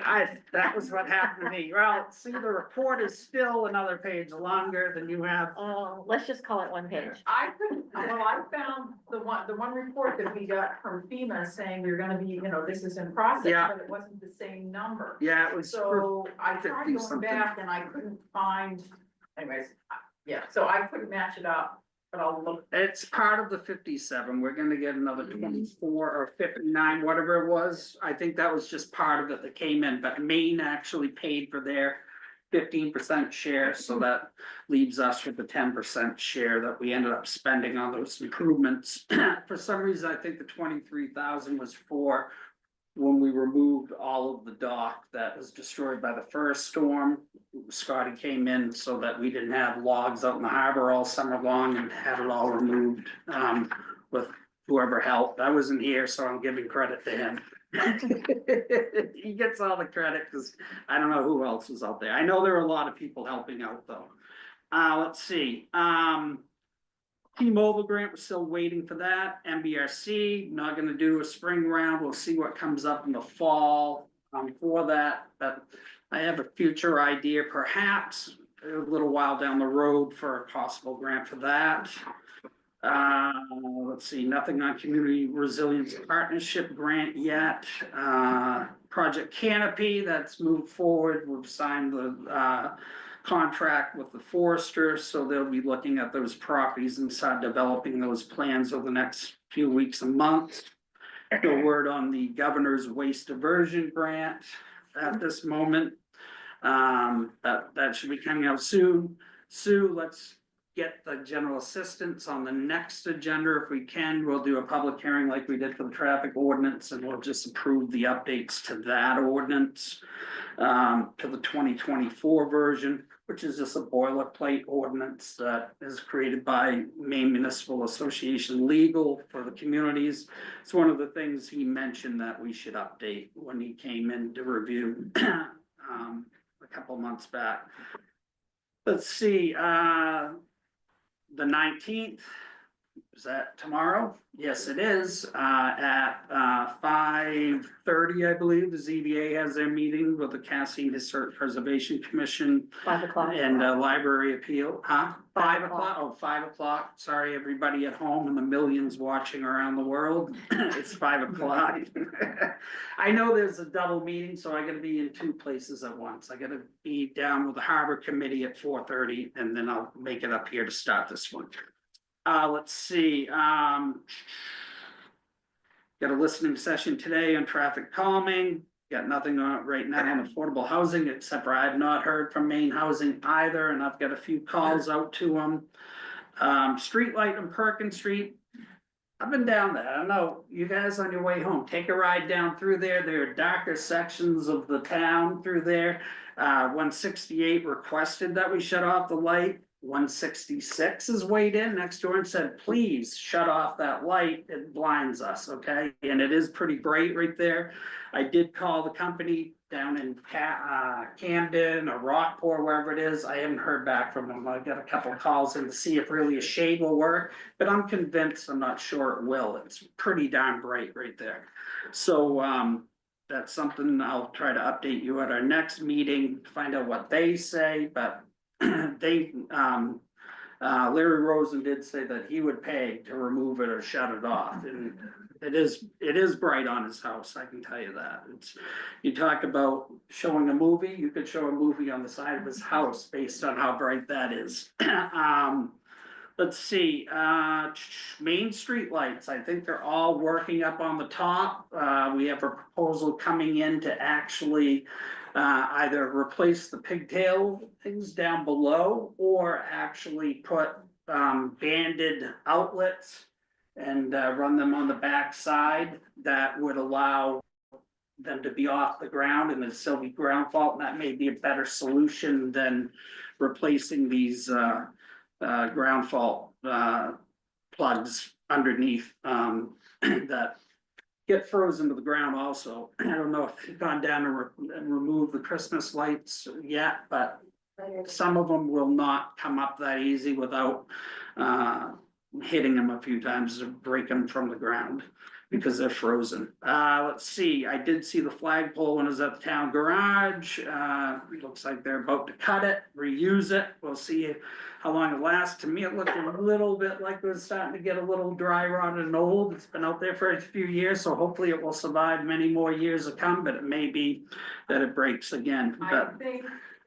that was what happened to me. Well, see, the report is still another page longer than you have. Oh, let's just call it one page. I couldn't, well, I found the one report that we got from FEMA saying we're gonna be, you know, this is in process, Yeah. but it wasn't the same number. Yeah, it was. So I tried 50 going something. back and I couldn't find, anyways, yeah, so I couldn't match it up, but I'll look. It's part of the 57, we're gonna get another 24 or 59, whatever it was, I think that was just part of it that came in, but Maine actually paid for their 15% share, so that leaves us with the 10% share that we ended up spending on those improvements. For some reason, I think the 23,000 was for when we removed all of the dock that was destroyed by the first storm. Scotty came in so that we didn't have logs out in the harbor all summer long and had it all removed, with whoever helped. I wasn't here, so I'm giving credit to him. He gets all the credit because I don't know who else was out there. I know there were a lot of people helping out though. Let's see, T-Mobile grant, we're still waiting for that. MBRC, not gonna do a spring round. We'll see what comes up in the fall, for that. But I have a future idea, perhaps a little while down the road for a possible grant for that. Let's see, nothing on Community Resilience Partnership grant yet. Project Canopy, that's moved forward. We've signed the contract with the forester, so they'll be looking at those properties and start developing those plans over the next few weeks and months. The word on the governor's waste diversion grant at this moment. That should be coming out soon. Sue, let's get the general assistance on the next agenda if we can. We'll do a public hearing like we did for the traffic ordinance, and we'll just approve the updates to that ordinance, to the 2024 version. which is just a boilerplate ordinance that is created by Maine Municipal Association Legal for the communities. It's one of the things he mentioned that we should update when he came in to review a couple months back. Let's see, the 19th, is that tomorrow? Yes, it is, at 5:30, I believe, the ZBA has their meeting with the Castine Historic Preservation Commission 5 o'clock. and Library Appeal, huh? 5 5 o'clock, oh, 5 o'clock, sorry, everybody at home and the millions watching around the world, it's 5 o'clock. I know there's a double meeting, so I gotta be in two places at once, I gotta be down with the Harbor Committee at 4:30, and then I'll make it up here to start this one. Let's see, got a listening session today on traffic calming, got nothing on right now on affordable housing, except for I've not heard from Maine Housing either, and I've got a few calls out to them. Streetlight on Perkins Street, I've been down there, I don't know, you guys on your way home, take a ride down through there, there are darker sections of the town through there. 168 requested that we shut off the light. 166 is weighed in next door and said, please shut off that light, it blinds us, okay? And it is pretty bright right there. I did call the company down in Camden or Rockport, wherever it is. I haven't heard back from them. I got a couple of calls in to see if really a shade will work, but I'm convinced, I'm not sure it will. It's pretty darn bright right there. So that's something I'll try to update you at our next meeting, find out what they say, but they, Larry Rosen did say that he would pay to remove it or shut it off, and it is bright on his house, I can tell you that. It's, you talk about showing a movie, you could show a movie on the side of his house based on how bright that is. Let's see, Main Street lights, I think they're all working up on the top. We have a proposal coming in to actually either replace the pigtail things down below or actually put banded outlets and run them on the back side that would allow them to be off the ground and then still be ground fault, and that may be a better solution than replacing these ground fault plugs underneath that get frozen to the ground also. I don't know if you've gone down and removed the Christmas lights yet, but some of them will not come up that easy without hitting them a few times to break them from the ground because they're frozen. Let's see, I did see the flagpole when it was at the town garage. It looks like they're about to cut it, reuse it. We'll see how long it lasts. To me, it looked a little bit like it was starting to get a little dry rotted and old. It's been out there for a few years, so hopefully it will survive many more years to come, but it may be that it breaks again. But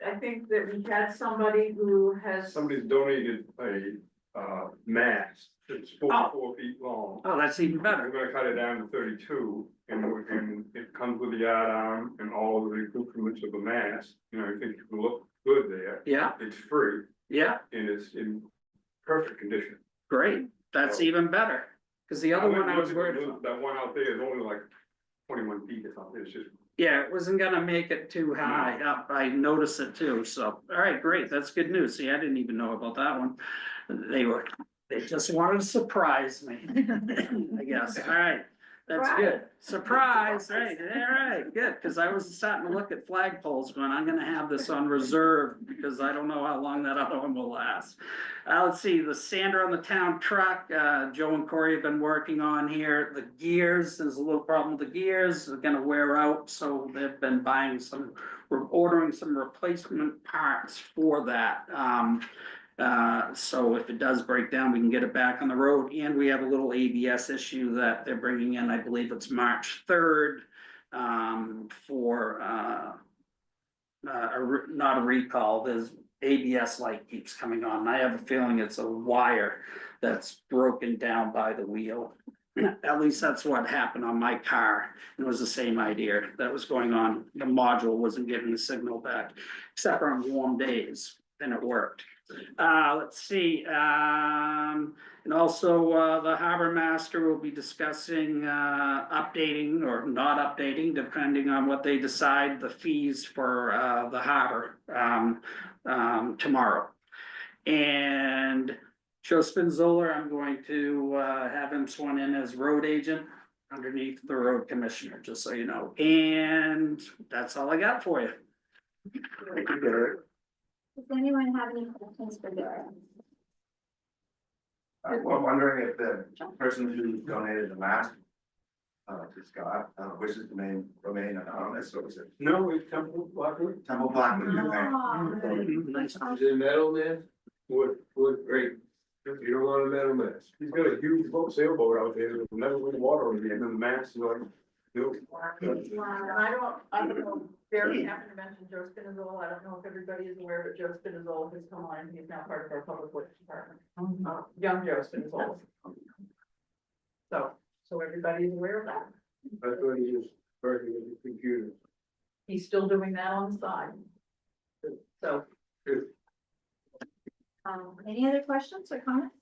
I think that we had somebody who has. Somebody's donated a mast, it's 44 feet long. oh, that's even better. We're gonna cut it down to 32, and it comes with the yard arm and all of the accoutrements of the mast. You know, I think it will look good there. Yeah, It's free yeah, and it's in perfect condition. great. That's even better. Cause the other one I was worried about. That one out there is only like 21 feet or something, it's just. Yeah, it wasn't gonna make it too high up. I noticed it too, so, all right, great, that's good news. See, I didn't even know about that one. They just wanted to surprise me, I guess. All right, that's good. Surprise, right, all right, good, because I was starting to look at flagpoles going, I'm gonna have this on reserve because I don't know how long that other one will last. Let's see, the sander on the town truck, Joe and Corey have been working on here. The gears, there's a little problem with the gears, they're gonna wear out, so they've been buying some, we're ordering some replacement parts for that. So if it does break down, we can get it back on the road, and we have a little ABS issue that they're bringing in, I believe it's March 3rd. For not a recall, there's ABS light keeps coming on. I have a feeling it's a wire that's broken down by the wheel. At least that's what happened on my car. It was the same idea that was going on. The module wasn't getting the signal back, except on warm days, then it worked. Let's see, and also, the harbor master will be discussing, updating or not updating, depending on what they decide, the fees for, the harbor, tomorrow. And Joe Spinzola, I'm going to, have him sworn in as road agent underneath the road commissioner, just so you know, and that's all I got for you. Does anyone have any questions for Derek? I'm wondering if the person who donated the mask, to Scott, wishes to remain anonymous, or was it No, it's Temple Blackwood. Temple Blackman? Nice. He's a metal man. Wood, great. You don't want a metal mask. He's got a huge sailboat out there, there's never been water on it, and the mask is like, no. And I don't know, Barry happened to mention Joe Spinizzola, I don't know if everybody is aware, but Joe Spinizzola has come on, he's now part of our public works department. Young Joe Spinizzola. So everybody is aware of that, That's what he is working with the computer. he's still doing that on the side. So, Any other questions or comments?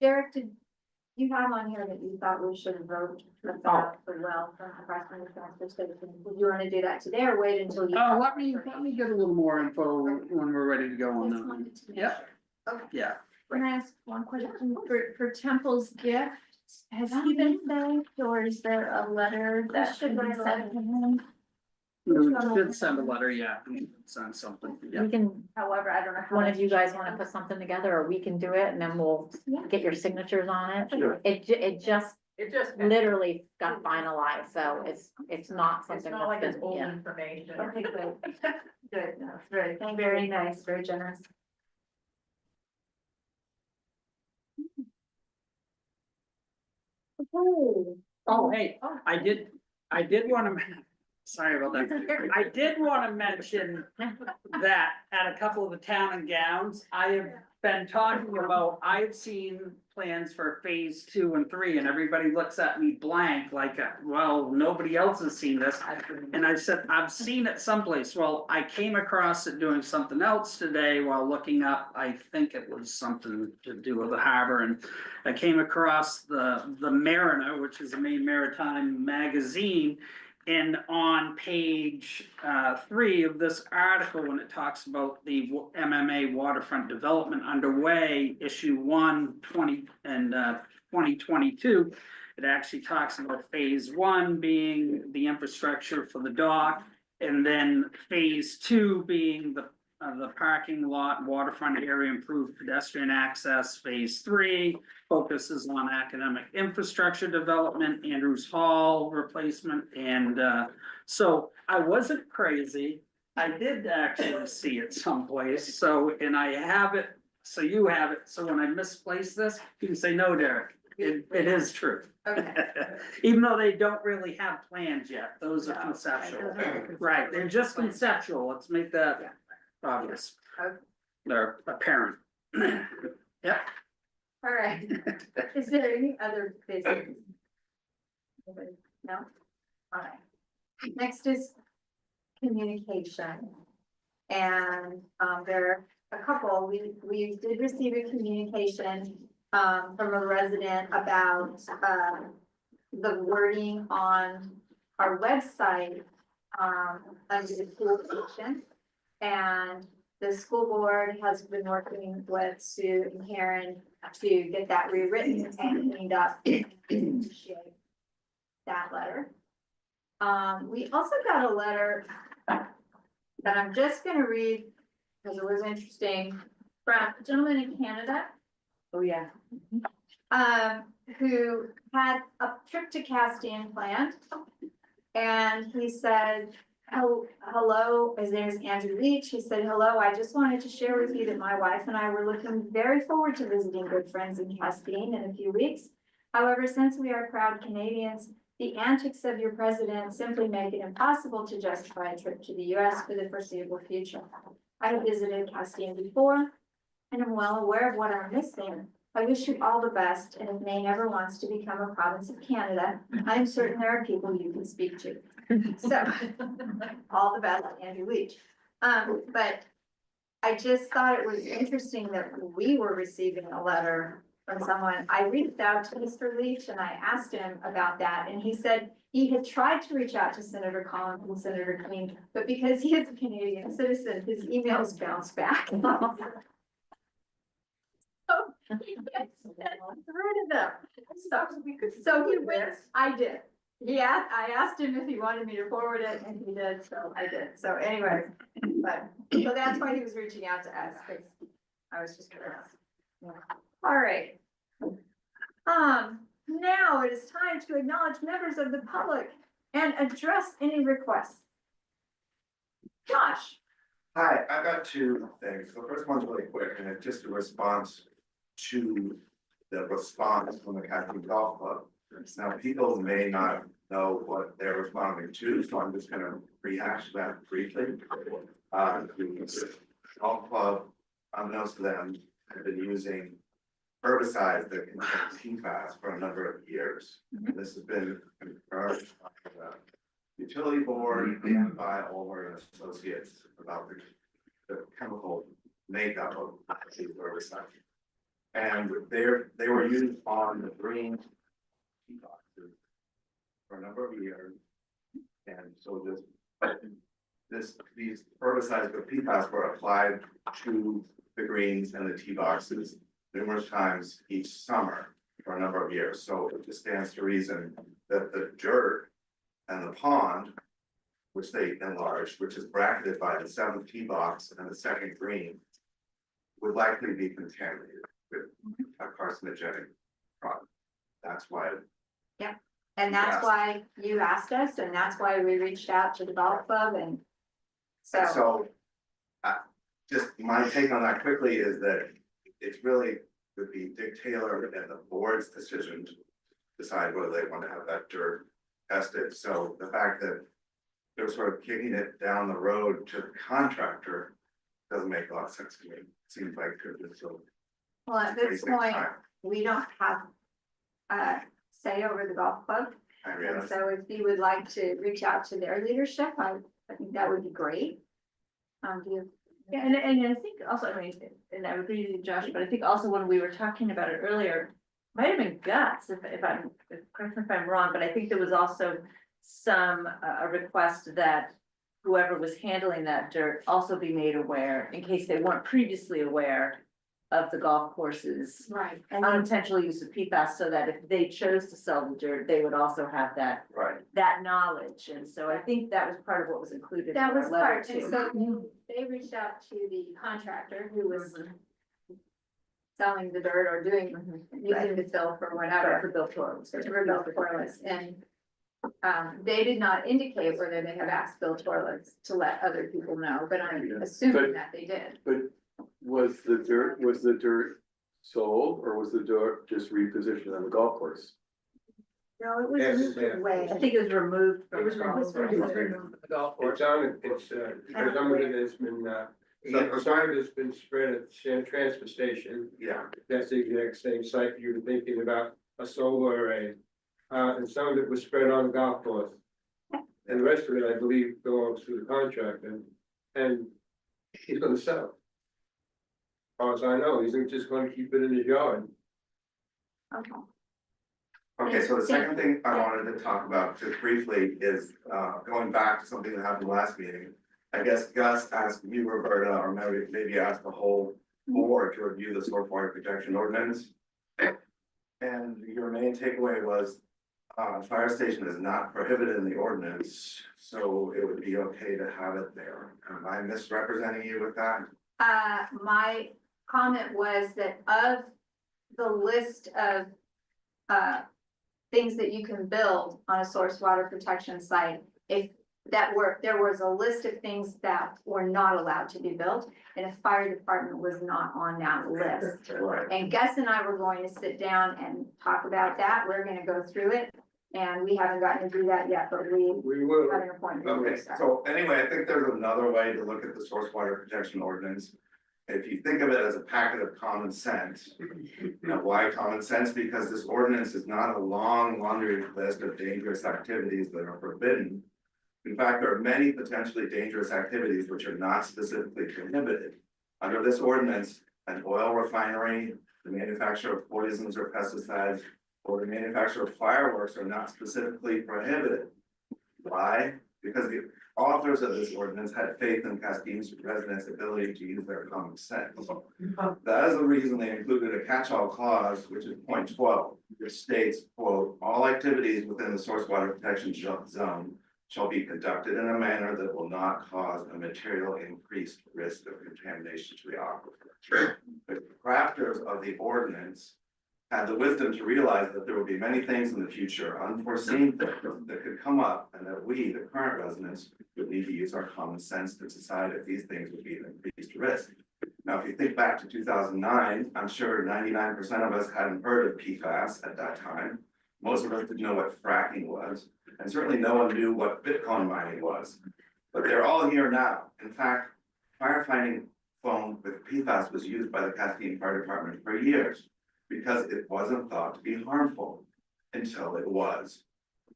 Derek, did you have on here that you thought we should vote about the well from across from the transfer station? Would you want to do that today or wait until you? Let me get a little more info when we're ready to go on Just that. wanted to make Yep. sure. Yeah, Can I ask one question for Temple's gift? Has he been thanked or is there a letter that should be sent to him? we should send a letter, yeah, we should send something, yeah. We can, However, I don't know. if how one of that's you guys usually wanna done. put something together, or we can do it, and then we'll Yeah. get your signatures on it. Sure. It just it just. literally got finalized, so it's not It's something not like that's it's been, old yeah. information. Okay, good. Good, no, it's very nice, very generous. Oh, hey, I did wanna, sorry about that. I did wanna mention that at a couple of the town and gowns, I have been talking about, I've seen plans for phase 2 and 3, and everybody looks at me blank, like, well, nobody else has seen this. And I said, I've seen it someplace. Well, I came across it doing something else today while looking up, I think it was something to do with the harbor, and I came across the Mariner, which is a Maine Maritime magazine. And on page 3 of this article, when it talks about the MMA waterfront development underway, issue 1, 2022, it actually talks about phase 1 being the infrastructure for the dock, and then phase 2 being the parking lot, waterfront area, improved pedestrian access. Phase 3 focuses on academic infrastructure development, Andrews Hall replacement, and so I wasn't crazy. I did actually see it someplace, so, and I have it, so you have it, so when I misplace this, you can say, no, Derek, it is true. Okay. Even though they don't really have plans yet, those are conceptual, right, they're just conceptual, let's make that obvious. Okay. They're apparent. Yep. All right. Is there any other business? No? All right. Next is communication. And there are a couple, we did receive a communication from a resident about the wording on our website under the school section. And the school board has been working with Sue and Karen to get that rewritten and cleaned up. Appreciate that letter. We also got a letter that I'm just gonna read because it was interesting from a gentleman in Canada. Oh, yeah. Who had a trip to Castine planned. And he said, hello, his name is Andrew Leach. He said, hello, I just wanted to share with you that my wife and I were looking very forward to visiting good friends in Castine in a few weeks. However, since we are proud Canadians, the antics of your president simply make it impossible to justify a trip to the US for the foreseeable future. I have visited Castine before and am well aware of what I'm missing. I wish you all the best, and if Maine ever wants to become a province of Canada, I am certain there are people you can speak to. So, all the best, Andrew Leach. But I just thought it was interesting that we were receiving a letter from someone. I reached out to Mr. Leach and I asked him about that, and he said he had tried to reach out to Senator Collins and Senator Clean, but because he is a Canadian citizen, his emails bounced back. So he gets rid of them. So he went, I did. Yeah, I asked him if he wanted me to forward it and he did, so I did. So anyway, but, so that's why he was reaching out to us, because I was just curious. Yeah. All right. Now it is time to acknowledge members of the public and address any requests. Josh. Hi, I've got two things. The first one's really quick, and it's just a response to the response from the Castine Golf Club. Now, people may not know what they're responding to, so I'm just gonna rehash that briefly. The golf club, unbeknownst to them, have been using herbicides that contain PFAS for a number of years. This has been confirmed by the utility board and by Olmer and Associates about the chemical makeup of these herbicides. And they were used on the green tea boxes for a number of years. And so these herbicides with PFAS were applied to the greens and the tee boxes numerous times each summer for a number of years. So it just stands to reason that the dirt and the pond, which they enlarged, which is bracketed by the 7th tee box and the 2nd green, would likely be contaminated with a carcinogenic product. That's why. Yeah, and that's why you asked us, and that's why we reached out to the golf club, and so. Just my take on that quickly is that it's really would be Dick Taylor and the board's decision to decide whether they want to have that dirt tested. So the fact that they're sort of kicking it down the road to the contractor doesn't make a lot of sense to me. It seems like it's so. Well, at this point, we don't have say over the golf club. I And realize. so if you would like to reach out to their leadership, I think that would be great. Do you? Yeah, and I think also, I mean, and I would agree with you, Josh, but I think also when we were talking about it earlier, might have been Gus, correct me if I'm wrong, but I think there was also some, a request that whoever was handling that dirt also be made aware, in case they weren't previously aware of the golf courses Right. unintentional use of PFAS, so that if they chose to sell the dirt, they would also have that, Right. that knowledge. And so I think that was part of what was included. That in our was letter part, and too. so they reached out to the contractor who was selling the dirt or doing, using the fill for whatever. For Bill Torres. For Bill Torres, and they did not indicate whether they have asked Bill Torres to let other people know, but I'm assuming that they did. But was the dirt sold, or was the dirt just repositioned on the golf course? No, it was Yes, moved yeah. away. I think it was removed It from was the golf removed course. from the golf course. It's on, because some of it has been, some of it's been spread at the transfer station. Yeah, That's the exact same site you were thinking about, a solar array. And some of it was spread on the golf course. And the rest of it, I believe, belongs to the contractor, and he's gonna sell it. As far as I know, he's just gonna keep it in his yard. Okay. okay, so the second thing I wanted to talk about just briefly is going back to something that happened last meeting. I guess Gus asked you, Roberta, or maybe asked the whole board to review the source water protection ordinance. And your main takeaway was fire station is not prohibited in the ordinance, so it would be okay to have it there. Am I misrepresenting you with that? My comment was that of the list of things that you can build on a source water protection site, if there was a list of things that were not allowed to be built, and a fire department was not on that list. Right. And Gus and I were going to sit down and talk about that. We're gonna go through it. And we haven't gotten to do that yet, but we will. have an appointment. Okay, so anyway, I think there's another way to look at the source water protection ordinance. If you think of it as a packet of common sense. Now, why common sense? Because this ordinance is not a long laundry list of dangerous activities that are forbidden. In fact, there are many potentially dangerous activities which are not specifically prohibited. Under this ordinance, an oil refinery, the manufacture of poisons or pesticides, or the manufacture of fireworks are not specifically prohibited. Why? Because the authors of this ordinance had faith in Castine's residents' ability to use their common sense. That is the reason they included a catch-all clause, which is point 12, which states, quote, "All activities within the source water protection zone shall be conducted in a manner that will not cause a material increased risk of contamination to the aquifer." The crafters of the ordinance had the wisdom to realize that there would be many things in the future, unforeseen things that could come up, and that we, the current residents, would need to use our common sense to decide if these things would be an increased risk. Now, if you think back to 2009, I'm sure 99% of us hadn't heard of PFAS at that time. Most of us didn't know what fracking was, and certainly no one knew what Bitcoin mining was. But they're all here now. In fact, firefighting foam with PFAS was used by the Castine Fire Department for years, because it wasn't thought to be harmful until it was.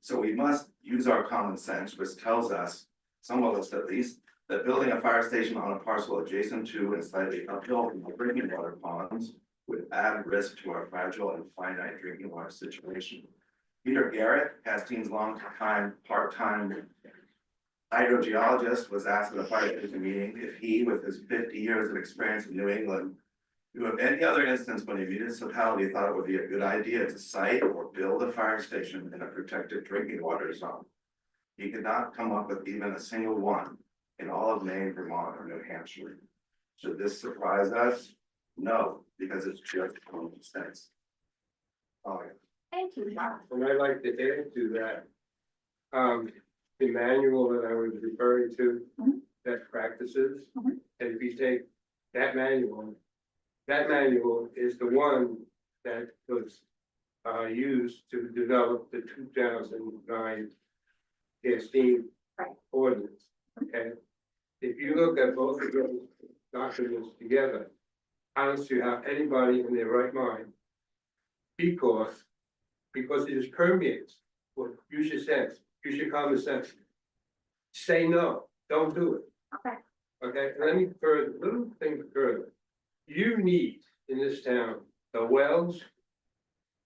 So we must use our common sense, which tells us, some of us at least, that building a fire station on a parcel adjacent to and slightly uphill from the drinking water ponds would add risk to our fragile and finite drinking water situation. Peter Garrett, Castine's longtime part-time hydrogeologist, was asked at a fire station meeting if he, with his 50 years of experience in New England, knew of any other instance when a municipality thought it would be a good idea to site or build a fire station in a protected drinking water zone. He could not come up with even a single one in all of Maine, Vermont, or New Hampshire. Should this surprise us? No, because it's just common sense. Oh, yeah. Thank you. And I'd like to add to that. The manual that I was referring to, best practices, and if you take that manual is the one that was used to develop the 2009 Castine ordinance, okay? If you look at both of those documents together, I don't see how anybody in their right mind, because it is permeates, well, use your sense, use your common sense. Say no, don't do it. Okay. Okay, and let me further, little thing further. You need in this town, the wells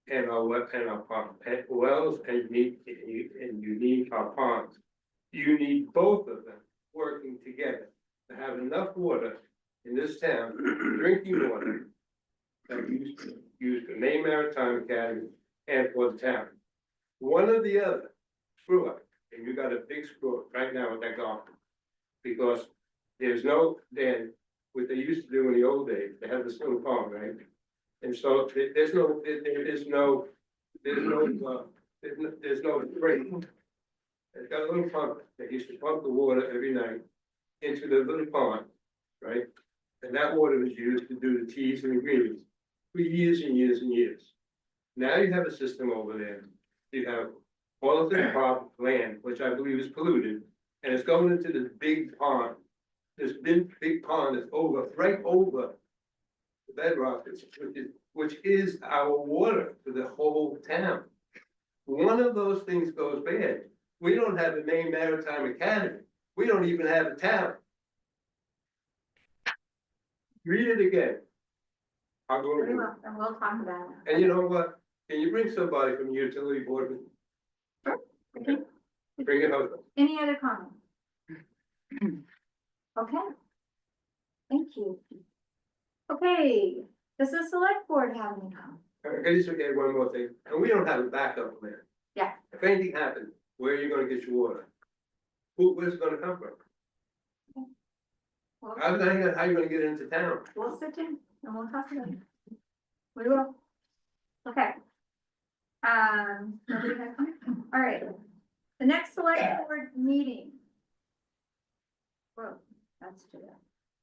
and our pond, wells and you need our ponds. You need both of them working together to have enough water in this town, drinking water, that use the Maine Maritime Academy and for the town. One or the other, screw up, and you got a big screw up right now with that golf. Because there's no, then, what they used to do in the old days, they had this little pond, right? And so there's no spring. It's got a little pump that used to pump the water every night into the little pond, right? And that water was used to do the teas and the greens for years and years and years. Now you have a system over there. You have all of the crop land, which I believe is polluted, and it's going into this big pond. This big pond is right over the bedrock, which is our water for the whole town. One of those things goes bad. We don't have a Maine Maritime Academy. We don't even have a town. Read it again. I'll go Very over well, and we'll talk about it. And you know what? Can you bring somebody from the utility board? it. Bring it over. Any other comments? Okay. Thank you. Okay, does the select board have any comments? I just add one more thing, and we don't have a backup plan. Yeah. If anything happens, where are you gonna get your water? Where's it gonna come from? Well, How are you gonna get into town? we'll sit in and we'll talk about it. We will. Okay. Nobody has comments? All right. The next select board meeting. Whoa, that's too bad.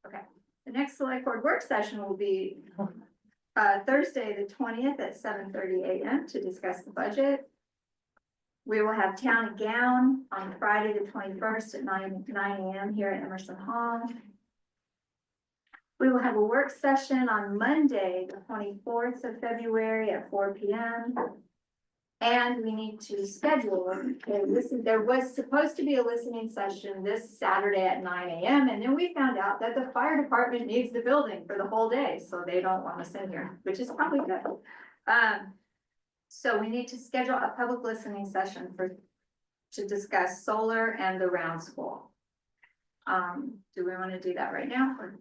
Okay, the next select board work session will be Thursday, the 20th at 7:30 a.m. to discuss the budget. We will have town and gown on Friday, the 21st at 9 a.m. here at Emerson Hall. We will have a work session on Monday, the 24th of February at 4 p.m. And we need to schedule, there was supposed to be a listening session this Saturday at 9 AM. And then we found out that the fire department needs the building for the whole day, so they don't want us in here, which is probably good. So we need to schedule a public listening session to discuss solar and the round school. Do we want to do that right now? Or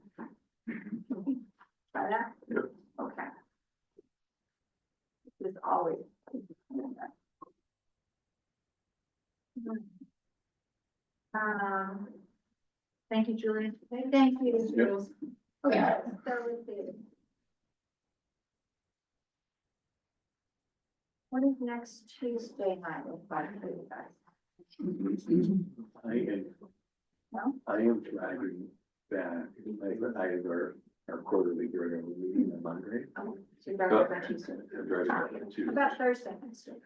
try that? Okay. As always. Thank you, Julian. Thank you. Yep. Okay, so let's see. What is next Tuesday night with five for you guys? No? I am driving back, I have our quarterly regular meeting on Monday. Oh, so you're back on Tuesday. I'm driving back on Tuesday. How about Thursday next week?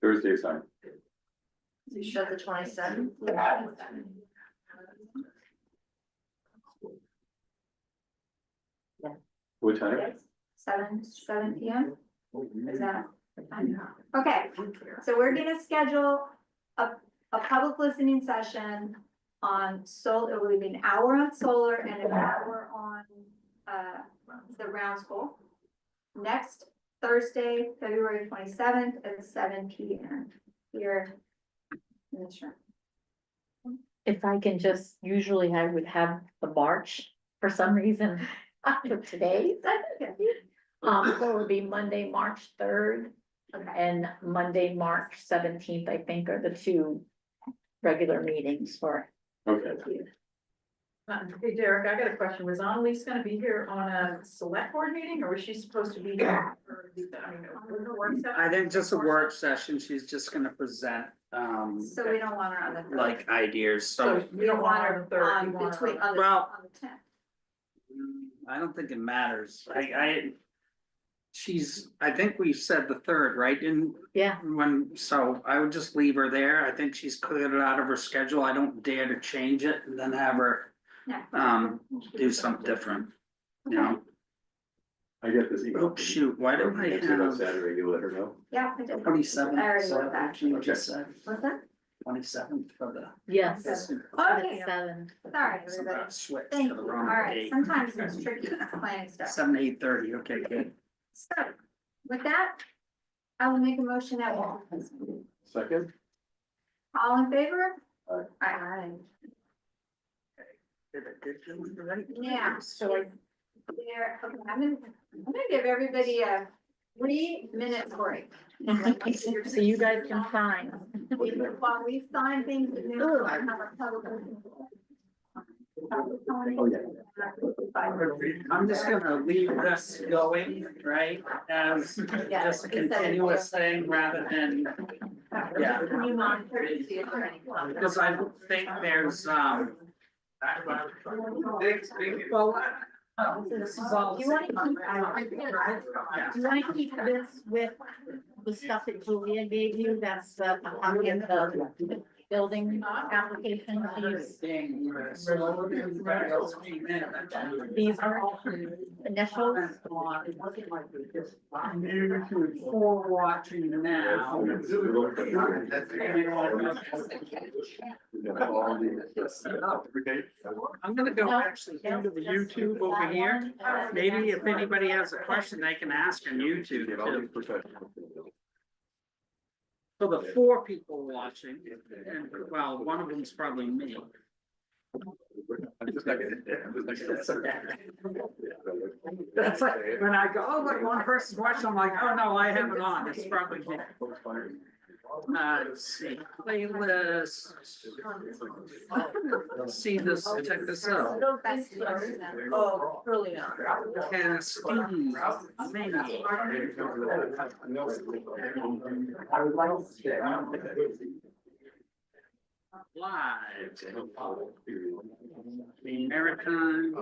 Thursday's fine. You shut the 27th? What time? Seven PM? Is that? Okay, so we're gonna schedule a public listening session on solar. It will be an hour on solar and an hour on, the round school. Next Thursday, February 27th at 7 PM here in this room. If I can just, usually I would have the March for some reason after today. So it would be Monday, March 3rd and Monday, March 17th, I think, are the two regular meetings for. Okay. Hey Derek, I got a question. Was Annalise gonna be here on a select board meeting or was she supposed to be here? Was it a work session? I think just a work session, she's just gonna present, So we don't want her on the third. like ideas, So so. we don't want her on the third. you want her Between, on- on the Well- 10th. I don't think it matters, I think we said the third, right, Yeah, so I would just leave her there, I think she's cleared it out of her schedule, I don't dare to change it and then have her. Yeah. Do something different, you know, I get this email. oh shoot, why don't I Next week on have Saturday, you let her know. Yeah, I did. 27th? I already So wrote that. what you just said, What's that? 27th for the. yes. Okay, 7. sorry, everybody. Switch Thank to you. the All wrong right, date. sometimes it's tricky planning stuff. 7 to 8:30, okay, good. So with that, I will make a motion that we'll. Second? All in favor? Aye. Aye. Yeah, So I there, okay, I'm gonna give everybody a 3-minute break. so you guys can sign. While we sign things, and then we'll have a public. Oh, yeah. I'm just gonna leave this going, right, as just a continuous thing rather than, yeah. Can you monitor to see if there are any comments? Because I think there's, well, this is all. You wanna keep this with the stuff that Julia gave you, that's the copy of the building application, these are all initials. For watching now. I'm gonna go actually into the YouTube over here. Maybe if anybody has a question, they can ask on YouTube too. So the 4 people watching, and well, one of them's probably me. That's like, when I go, oh, look, one person's watching, I'm like, oh, no, I have it on, it's probably me. Let's see, playlist. Let's see this, check this out. Oh, early on. Castine, live. The American.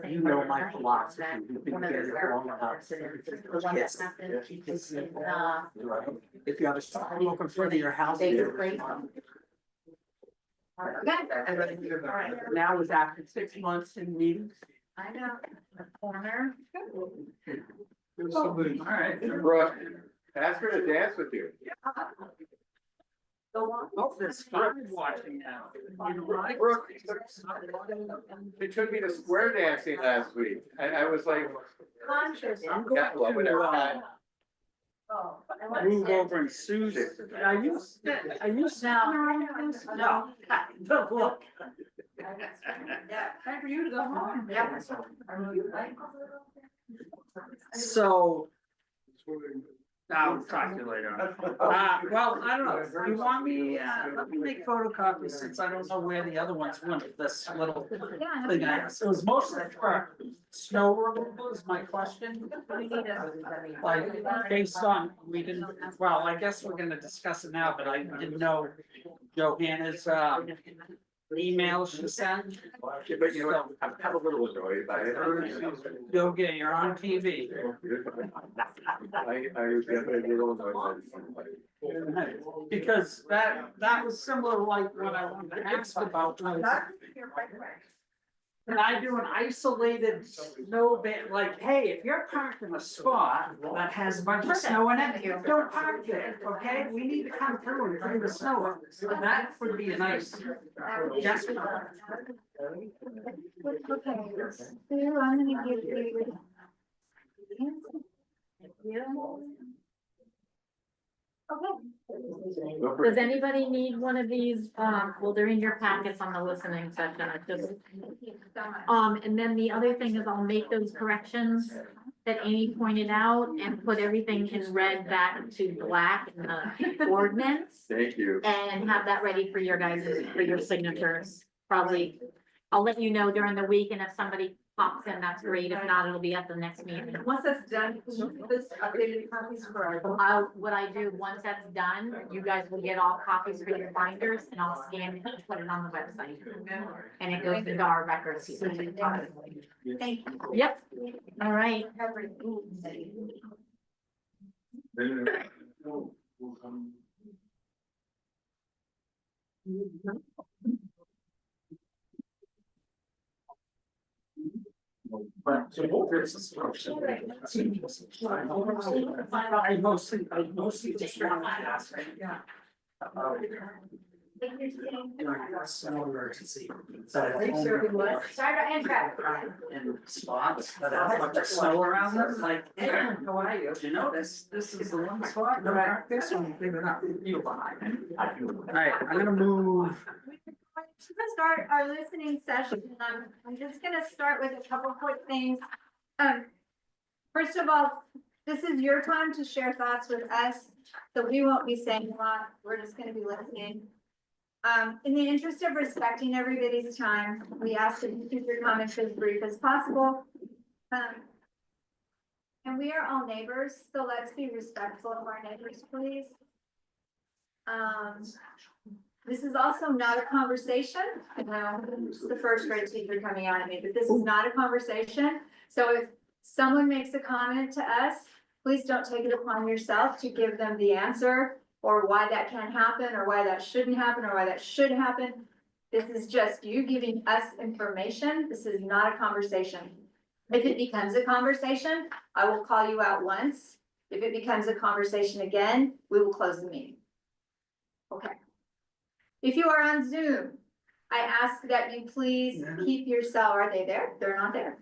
You know my philosophy, you've been together long enough. Yes. If you have a sidewalk in front of your house. Now is after 6 months in meetings, I know. The corner. There's somebody. All right. Brooke, ask her to dance with you. Oh, there's fun watching now. Brooke, they took me to square dancing last week, and I was like, I'm yeah, well, whatever. Move over and Sue's, are you sitting around this? No, don't look. Yeah, time for you to go home. Yeah. So, I'll talk to you later. Well, I don't know, you want me, let me make photocopies since I don't know where the other ones went, this little Yeah. thing I, it was mostly for snow removal is my question. Like, based on, we didn't, well, I guess we're gonna discuss it now, but I didn't know Johanna's, email she sent. Yeah, but you know what, I'm a little annoyed by it. Yoga, you're on TV. I was definitely a little annoyed by it. Because that was similar like what I wanted to ask about. Can I do an isolated snow ban, like, hey, if you're parked in a spot that has a bunch of snow in it, don't park there, okay? We need to come through and clean the snow. So that would be a nice gesture. Okay, Sue, I'm gonna give you. Okay. Does anybody need one of these? Well, they're in your packets on the listening section. I just, Thank you so much. and then the other thing is I'll make those corrections that Amy pointed out and put everything in red back to black in the ordinance. Thank you. And have that ready for your guys, for your signatures, probably. I'll let you know during the week, and if somebody pops in, that's great. If not, it'll be at the next meeting. Once that's done, can you put this updated copies for our. What I do, once that's done, you guys will get all copies for your binders, and I'll scan it and put it on the website. And it goes into our records. Thank you. Yep, all right. I mostly just want to ask, yeah. Snow emergency. And spots that have a bunch of snow around them, like, how are you? Do you notice, this is the one spot, this one, figure out, you behind. Alright, I'm gonna move. Let's start our listening session. I'm just gonna start with a couple quick things. First of all, this is your time to share thoughts with us, so we won't be saying a lot. We're just gonna be listening. In the interest of respecting everybody's time, we ask that you keep your comments as brief as possible. And we are all neighbors, so let's be respectful of our neighbors, please. This is also not a conversation. I know the first grade teacher coming out at me, but this is not a conversation. So if someone makes a comment to us, please don't take it upon yourself to give them the answer or why that can't happen or why that shouldn't happen or why that should happen. This is just you giving us information. This is not a conversation. If it becomes a conversation, I will call you out once. If it becomes a conversation again, we will close the meeting. Okay. If you are on Zoom, I ask that you please keep your cell. Are they there? They're not there.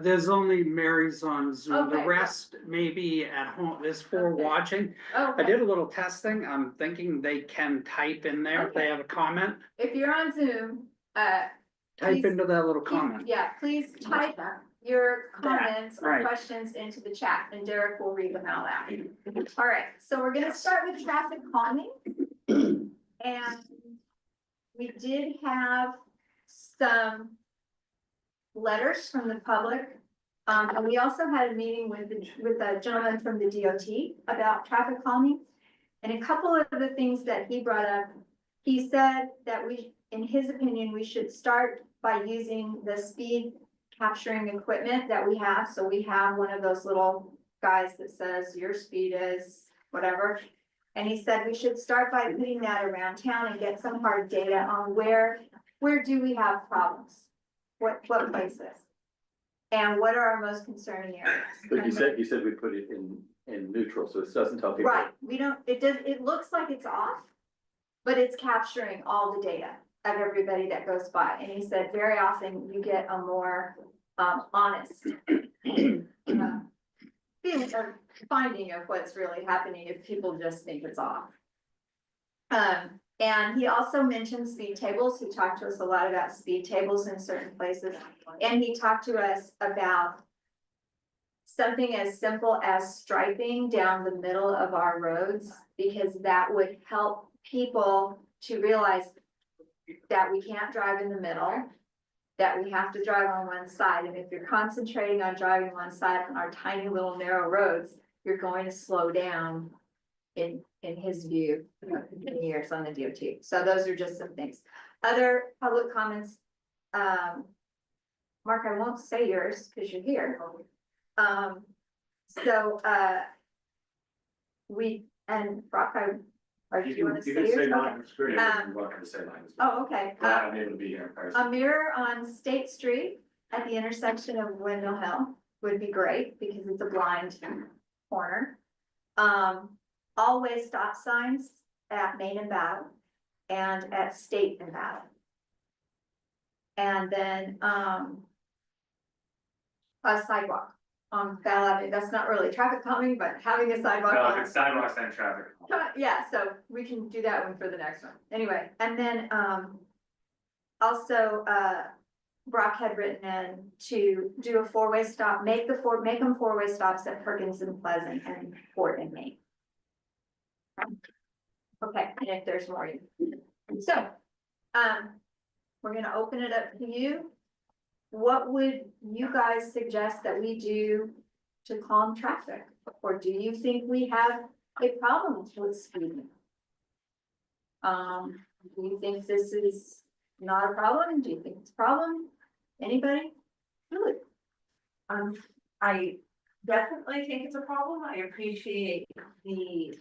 There's only Mary's on Zoom, the Okay. rest maybe at home, there's 4 Okay. watching. I Okay. did a little testing, I'm thinking they can type in there if they have a comment, If you're on Zoom, type Please into that little comment. yeah, please type your comments or right. questions into the chat and Derek will read them out loud. All right, so we're gonna start with traffic calming. And we did have some letters from the public. And we also had a meeting with a gentleman from the DOT about traffic calming. And a couple of the things that he brought up, he said that in his opinion, we should start by using the speed capturing equipment that we have. So we have one of those little guys that says your speed is whatever. And he said we should start by putting that around town and get some hard data on where do we have problems? what places? And what are our most concerning areas? But you said we put it in neutral, so it doesn't tell people. Right, we don't, it looks like it's off, but it's capturing all the data of everybody that goes by. And he said very often you get a more, honest feeling or finding of what's really happening if people just think it's off. And he also mentioned speed tables. He talked to us a lot about speed tables in certain places. And he talked to us about something as simple as striping down the middle of our roads, because that would help people to realize that we can't drive in the middle, that we have to drive on one side. And if you're concentrating on driving one side on our tiny little narrow roads, you're going to slow down in his view, in years on the DOT. So those are just some things. Other public comments, Mark, I won't say yours because you're here. And Brock, do you want to say yours? say Okay. mine, it's great, I'm welcome to say mine as well. Oh, okay. Glad I'm able to be here in person. A mirror on State Street at the intersection of Windmill Hill would be great because it's a blind corner. Always stop signs at Main and Battle and at State and Battle. And then, a sidewalk on Battle Avenue. That's not really traffic calming, but having a sidewalk. No, on- it's sidewalks and traffic. Yeah, so we can do that one for the next one. Anyway, and then, also, Brock had written in to do a four-way stop, make them four-way stops at Perkins and Pleasant and Fort and Main. Okay, and if there's more. So, we're gonna open it up to you. What would you guys suggest that we do to calm traffic? Or do you think we have a problem with speeding? Do you think this is not a problem? Do you think it's a problem? Anybody? Really? I definitely think it's a problem. I appreciate the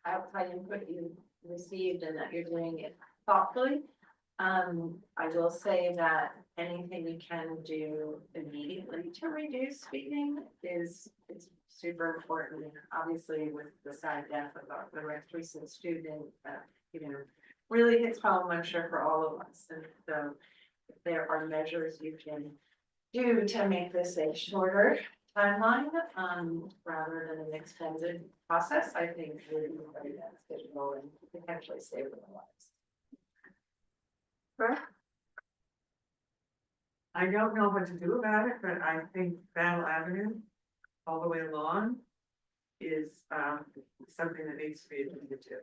outside input you received and that you're doing it thoughtfully. I will say that anything you can do immediately to reduce speeding is super important. Obviously, with the sad death of the most recent student, really hits home, I'm sure, for all of us. And so if there are measures you can do to make this a shorter timeline, rather than an extended process, I think would be very beneficial and potentially save their lives. I don't know what to do about it, but I think Battle Avenue, all the way along, is something that needs to be attended to.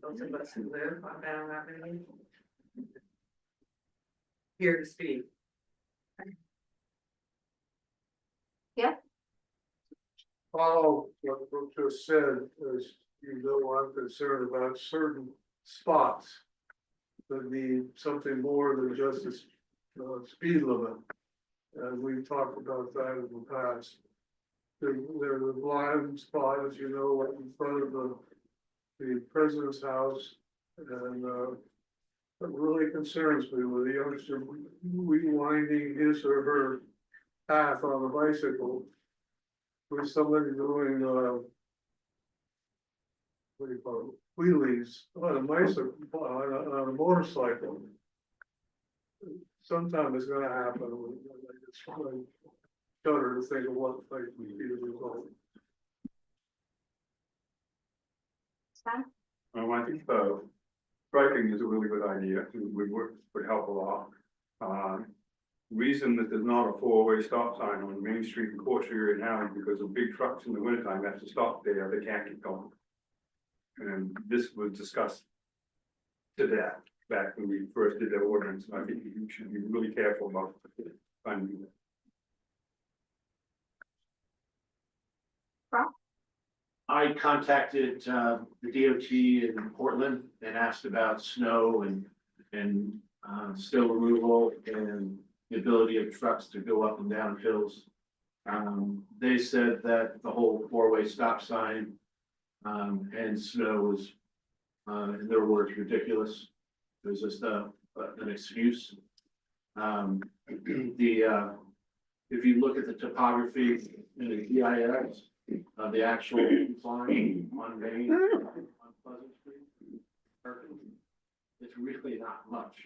Those of us who live on Battle Avenue here to speak. Follow what Brooke just said, as you know, I'm concerned about certain spots that need something more than just a speed limit. And we've talked about that in the past. There's a blind spot, as you know, right in front of the president's house. And it really concerns me with the youngster rewinding his or her path on a bicycle. With somebody doing, what do you call it, wheelies on a bicycle, on a motorcycle. Sometime it's gonna happen. It's really shudder to think of what might be the result. I think striking is a really good idea. It would help a lot. Reason that there's not a four-way stop sign on Main Street in Court Street right now is because of big trucks in the wintertime have to stop there, they can't keep going. And this was discussed to that, back when we first did the ordinance, and I think you should be really careful about finding that. I contacted the DOT in Portland and asked about snow and snow removal and the ability of trucks to go up and down hills. They said that the whole four-way stop sign and snow was, in their words, ridiculous. It was just an excuse. If you look at the topography in the EIS, the actual line on Main, on Pleasant Street, it's really not much.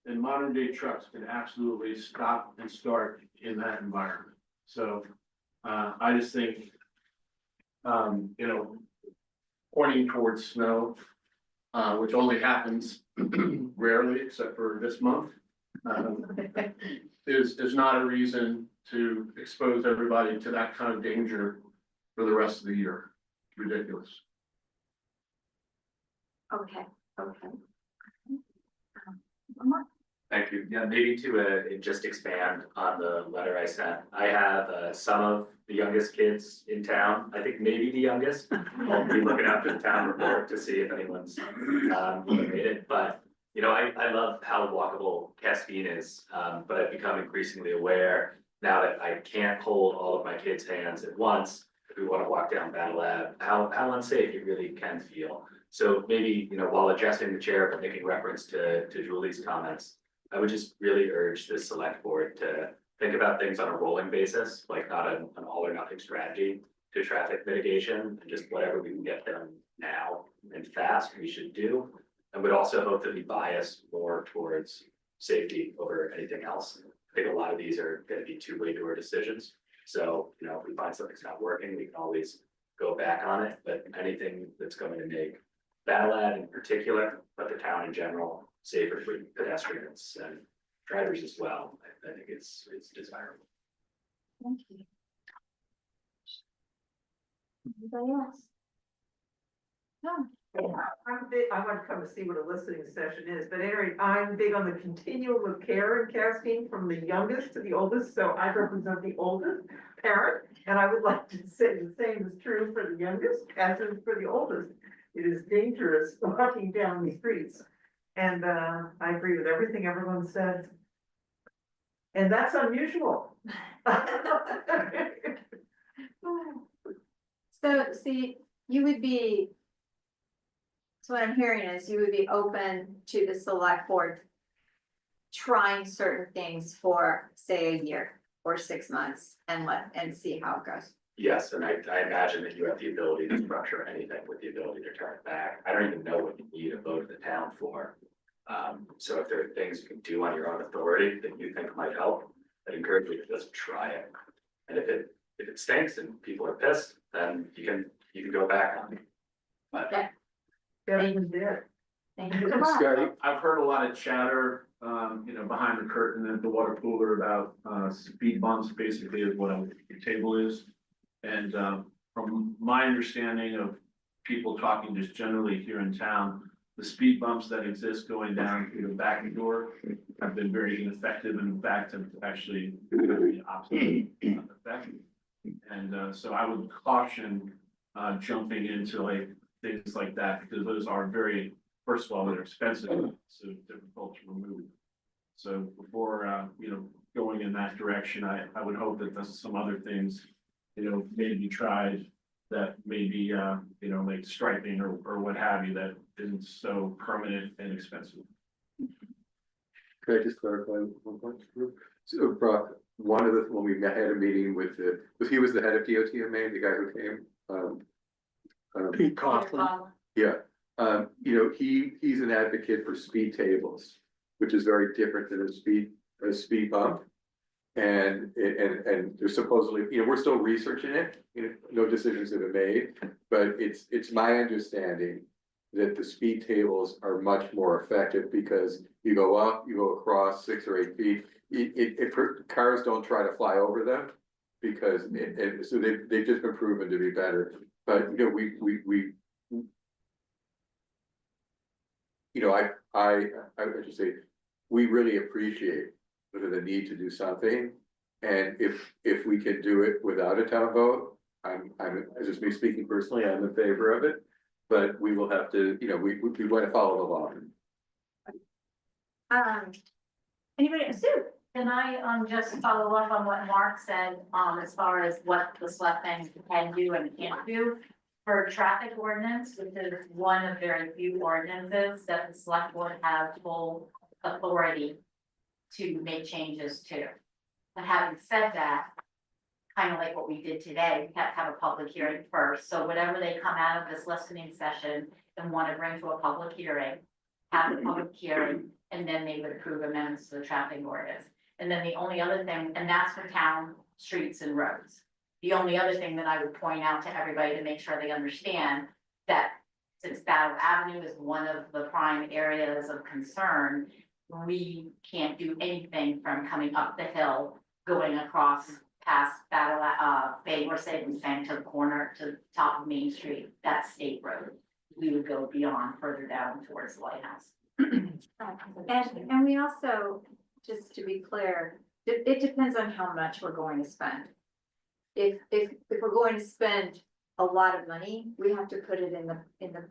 And modern day trucks can absolutely stop and start in that environment. So, I just think, pointing towards snow, which only happens rarely, except for this month, is not a reason to expose everybody to that kind of danger for the rest of the year. Ridiculous. Okay, okay. Thank you. Yeah, maybe to just expand on the letter I sent. I have some of the youngest kids in town. I think maybe the youngest. I'll be looking after the town report to see if anyone's made it. But I love how walkable Castine is. But I've become increasingly aware now that I can't hold all of my kids' hands at once. If we want to walk down Battle Ave, how unsafe you really can feel. So maybe, while addressing the chair, but making reference to Julie's comments, I would just really urge the select board to think about things on a rolling basis, like not an all or nothing strategy to traffic mitigation, and just whatever we can get done now and fast, we should do. And would also hope that we bias more towards safety over anything else. I think a lot of these are going to be two-way door decisions. So, if we find something's not working, we can always go back on it, but anything that's going to make Battle Ave in particular, but the town in general, safer for pedestrians and drivers as well. I think it's desirable. Thank you. Anybody else? No. I want to come to see what a listening session is, but anyway, I'm big on the continuum of care in Castine from the youngest to the oldest, so I represent the oldest parent. And I would like to say the same is true for the youngest as is for the oldest. It is dangerous walking down the streets. And I agree with everything everyone said. And that's unusual. So, see, you would be, so what I'm hearing is you would be open to the select board trying certain things for, say, a year or 6 months and see how it goes. Yes, and I imagine that you have the ability to structure anything with the ability to turn it back. I don't even know what you need a vote of the town for. So if there are things you can do on your own authority that you think might help, I'd encourage you to just try it. And if it stinks and people are pissed, then you can go back on it. But Thank you. Scotty? I've heard a lot of chatter, behind the curtain at the water cooler about, speed bumps, basically is what a table is. And, from my understanding of people talking just generally here in town, the speed bumps that exist going down through the back door have been very ineffective and in fact have actually the opposite effect. And, so I would caution, jumping into like things like that, because those are very, first of all, they're expensive, so difficult to remove. So before, going in that direction, I would hope that there's some other things, maybe tried that maybe, like striping or what have you, that isn't so permanent and expensive. Could I just clarify one point? So Brock, when we had a meeting with he was the head of DOT in Maine, the guy who came. Pete Coughlin. Yeah, he's an advocate for speed tables, which is very different than a speed bump. And there's supposedly, we're still researching it, no decisions have been made, but it's my understanding that the speed tables are much more effective because you go up, you go across 6 or 8 feet. Cars don't try to fly over them because so they've just been proven to be better. But I would just say, we really appreciate the need to do something. And if we can do it without a town vote, I'm just me speaking personally, I'm in favor of it. But we will have to, we want to follow the law. Anybody, Sue? Can I just follow up on what Mark said, as far as what the selectmen can do and can't do? For traffic ordinance, which is one of very few ordinances that the select board have full authority to make changes too. But having said that, kind of like what we did today, we have to have a public hearing first, so whatever they come out of this listening session and want to bring to a public hearing, have a public hearing, and then they would approve amendments to the traffic ordinance. And then the only other thing, and that's for town streets and roads. The only other thing that I would point out to everybody to make sure they understand that since Battle Avenue is one of the prime areas of concern, we can't do anything from coming up the hill, going across past Battle, Bangor Savings Bank to the corner to the top of Main Street, that's state road. We would go beyond further down towards the lighthouse. And we also, just to be clear, it depends on how much we're going to spend. If we're going to spend a lot of money, we have to put it in the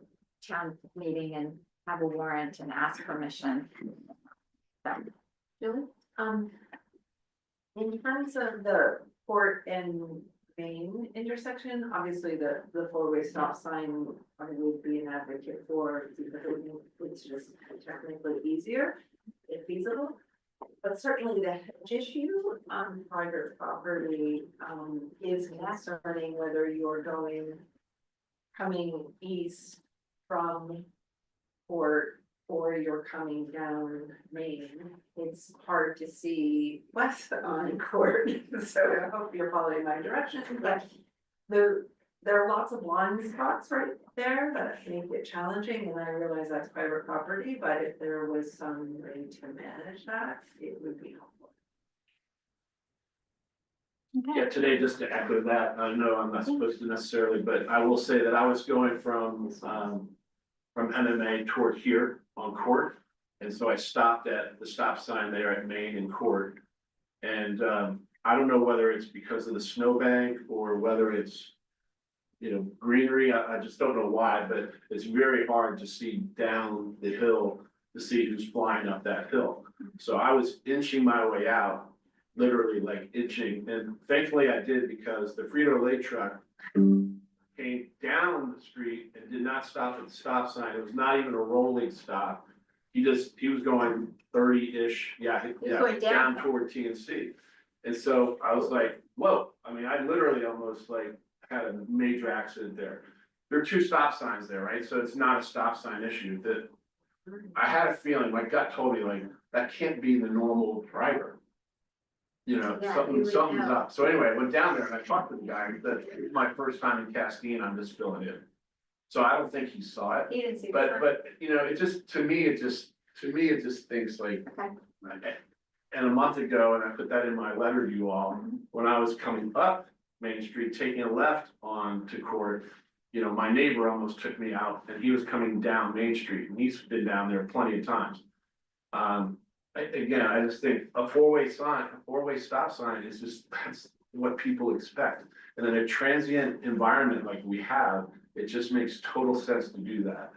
town meeting and have a warrant and ask permission. So, Julie? In terms of the Port and Main intersection, obviously the four-way stop sign I would be an advocate for, because it's just technically easier if feasible. But certainly the hedge issue on private property is concerning, whether you're coming east from Port or you're coming down Main. It's hard to see west on Court, so I hope you're following my direction, but there are lots of blind spots right there that make it challenging, and I realize that's private property, but if there was some way to manage that, it would be helpful. Yeah, today, just to echo that, I know I'm not supposed to necessarily, but I will say that I was going from MMA toward here on Court. And so I stopped at the stop sign there at Main and Court. And I don't know whether it's because of the snowbank or whether it's, greenery. I just don't know why, but it's very hard to see down the hill to see who's flying up that hill. So I was inching my way out, literally like inching. And thankfully I did, because the Frito-Lay truck came down the street and did not stop at the stop sign. It was not even a rolling stop. He was going 30-ish, going down toward TNC. And so I was like, whoa, I mean, I literally almost like had a major accident there. There are two stop signs there, right? So it's not a stop sign issue. That I had a feeling, my gut told me like, that can't be the normal driver. Something's up. So anyway, I went down there and I talked to the guy. That was my first time in Castine. I'm just filling in. So I don't think he saw it. He didn't see But it just, to me, it just thinks like. Okay. And a month ago, and I put that in my letter to you all, when I was coming up Main Street, taking a left on to Court, my neighbor almost took me out, and he was coming down Main Street, and he's been down there plenty of times. Again, I just think a four-way stop sign is just, that's what people expect. And in a transient environment like we have, it just makes total sense to do that.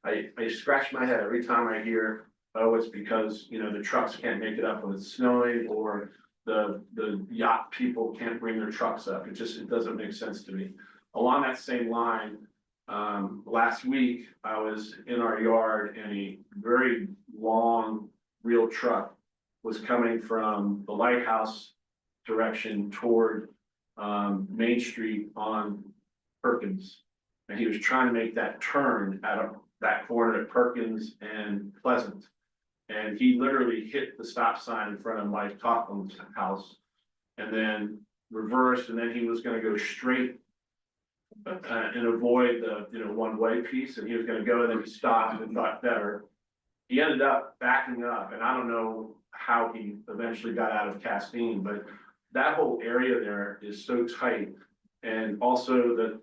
I scratch my head every time I hear, oh, it's because, the trucks can't make it up when it's snowing, or the yacht people can't bring their trucks up. It doesn't make sense to me. Along that same line, last week, I was in our yard and a very long real truck was coming from the lighthouse direction toward Main Street on Perkins. And he was trying to make that turn at that corner at Perkins and Pleasant. And he literally hit the stop sign in front of Mike Coughlin's house and then reversed, and then he was gonna go straight and avoid the one-way piece, and he was gonna go, and then he stopped and thought better. He ended up backing up, and I don't know how he eventually got out of Castine, but that whole area there is so tight. And also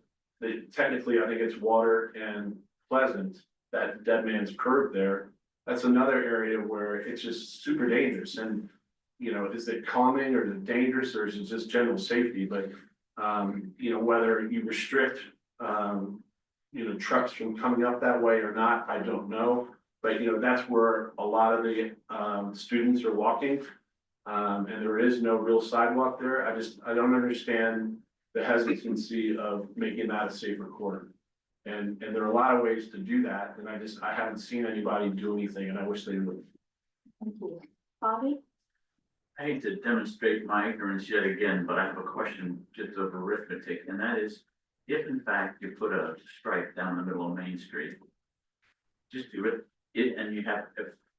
technically, I think it's Water and Pleasant, that Dead Man's Curve there. That's another area where it's just super dangerous. And, is it calming or is it dangerous, or is it just general safety? But, whether you restrict, trucks from coming up that way or not, I don't know. But, that's where a lot of the students are walking. And there is no real sidewalk there. I don't understand the hesitancy of making that a safer corner. And there are a lot of ways to do that, and I haven't seen anybody do anything, and I wish they would. Thank you. Bobby? I hate to demonstrate my ignorance yet again, but I have a question just of arithmetic, and that is, if in fact you put a stripe down the middle of Main Street, just do it, and you have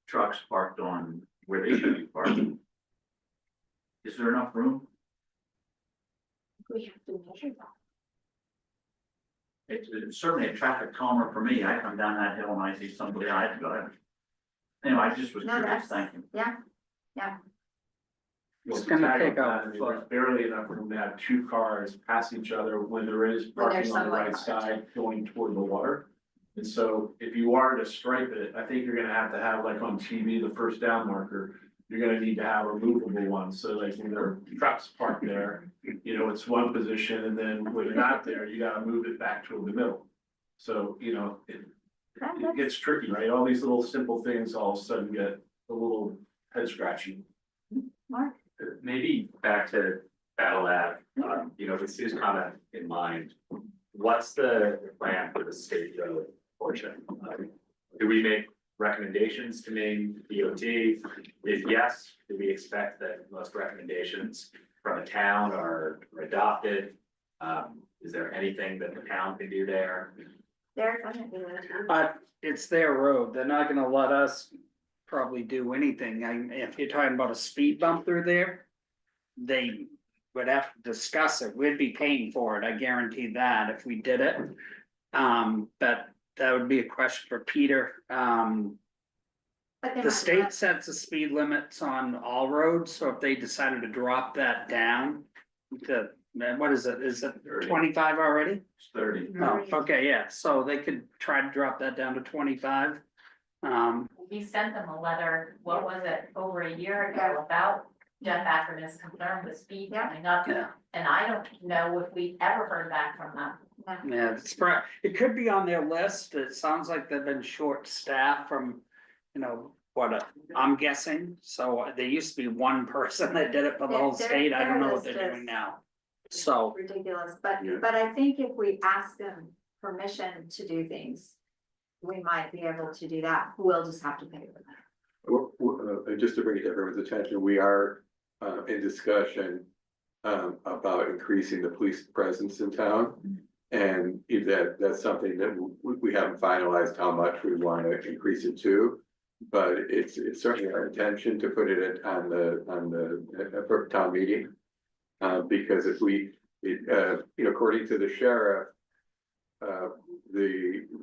trucks parked on where they should be parked. Is there enough room? We have to measure that. It's certainly a traffic calmer for me. I come down that hill and I see somebody, I have to go. Anyway, I just was No, curious, that's, thank you. yeah, It's gonna take out. There's barely enough room to have two cars pass each other when there is When there's parking on the sunlight right on it. side going toward the water. And so if you are to stripe it, I think you're gonna have to have like on TV, the first down marker. You're gonna need to have a movable one, so like when there are trucks parked there, you know, it's one position, and then when they're not there, you gotta move it back toward the middle. So, you know, it gets tricky, right? All these little simple things all of a sudden get a little head scratching. Mark? Maybe back to Battle Lab, you know, with Sue's comment in mind, what's the plan for the state road portion? Do we make recommendations to Maine DOT? If yes, do we expect that most recommendations from a town are adopted? Is there anything that the town can do there? Derek, I'm gonna do that. But it's their road, they're not gonna let us probably do anything, if you're talking about a speed bump through there. They would have to discuss it, we'd be paying for it, I guarantee that if we did it. But that would be a question for Peter, But they're the not state allowed- sets the speed limits on all roads, so if they decided to drop that down. To, what is it 25 already? It's 30. Oh, okay, yeah, so they could try to drop that down to 25. We sent them a letter, what was it, over a year ago about Jeff Ackerman's concern with speed Yeah. coming up. Yeah. And I don't know if we ever heard back from them. Yeah, it could be on their list, it sounds like they've been short-staffed from, you know, I'm guessing, so there used to be one person that did it for the whole state, I don't know what they're doing now. So, Ridiculous, but, Yeah. but I think if we ask them permission to do things, we might be able to do that, we'll just have to pay for that. Just to bring it to everyone's attention, we are in discussion about increasing the police presence in town. And if that's something that we haven't finalized how much we want to increase it to. But it's certainly our intention to put it on the town meeting. Because if you know, according to the sheriff, the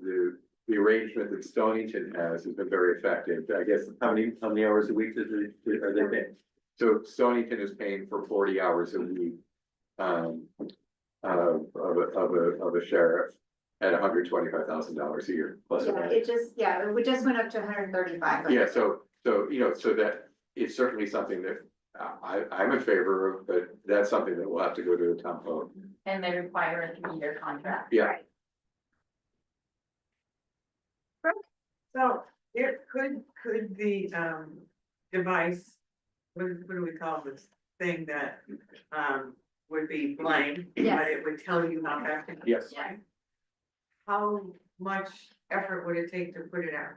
arrangement that Stonington has been very effective. I guess, how many hours a week are they paying? So Stonington is paying for 40 hours a week. Of a sheriff at $125,000 a year plus. Yeah, it just went up to 135. Yeah, so, you know, so that it's certainly something that I'm in favor of, but that's something that will have to go to the town vote. And they require a 3-year contract. Yeah. So it could the device, what do we call this thing that would be blank, but Yes. it would tell you how fast it is? Yes. Yeah. How much effort would it take to put it out?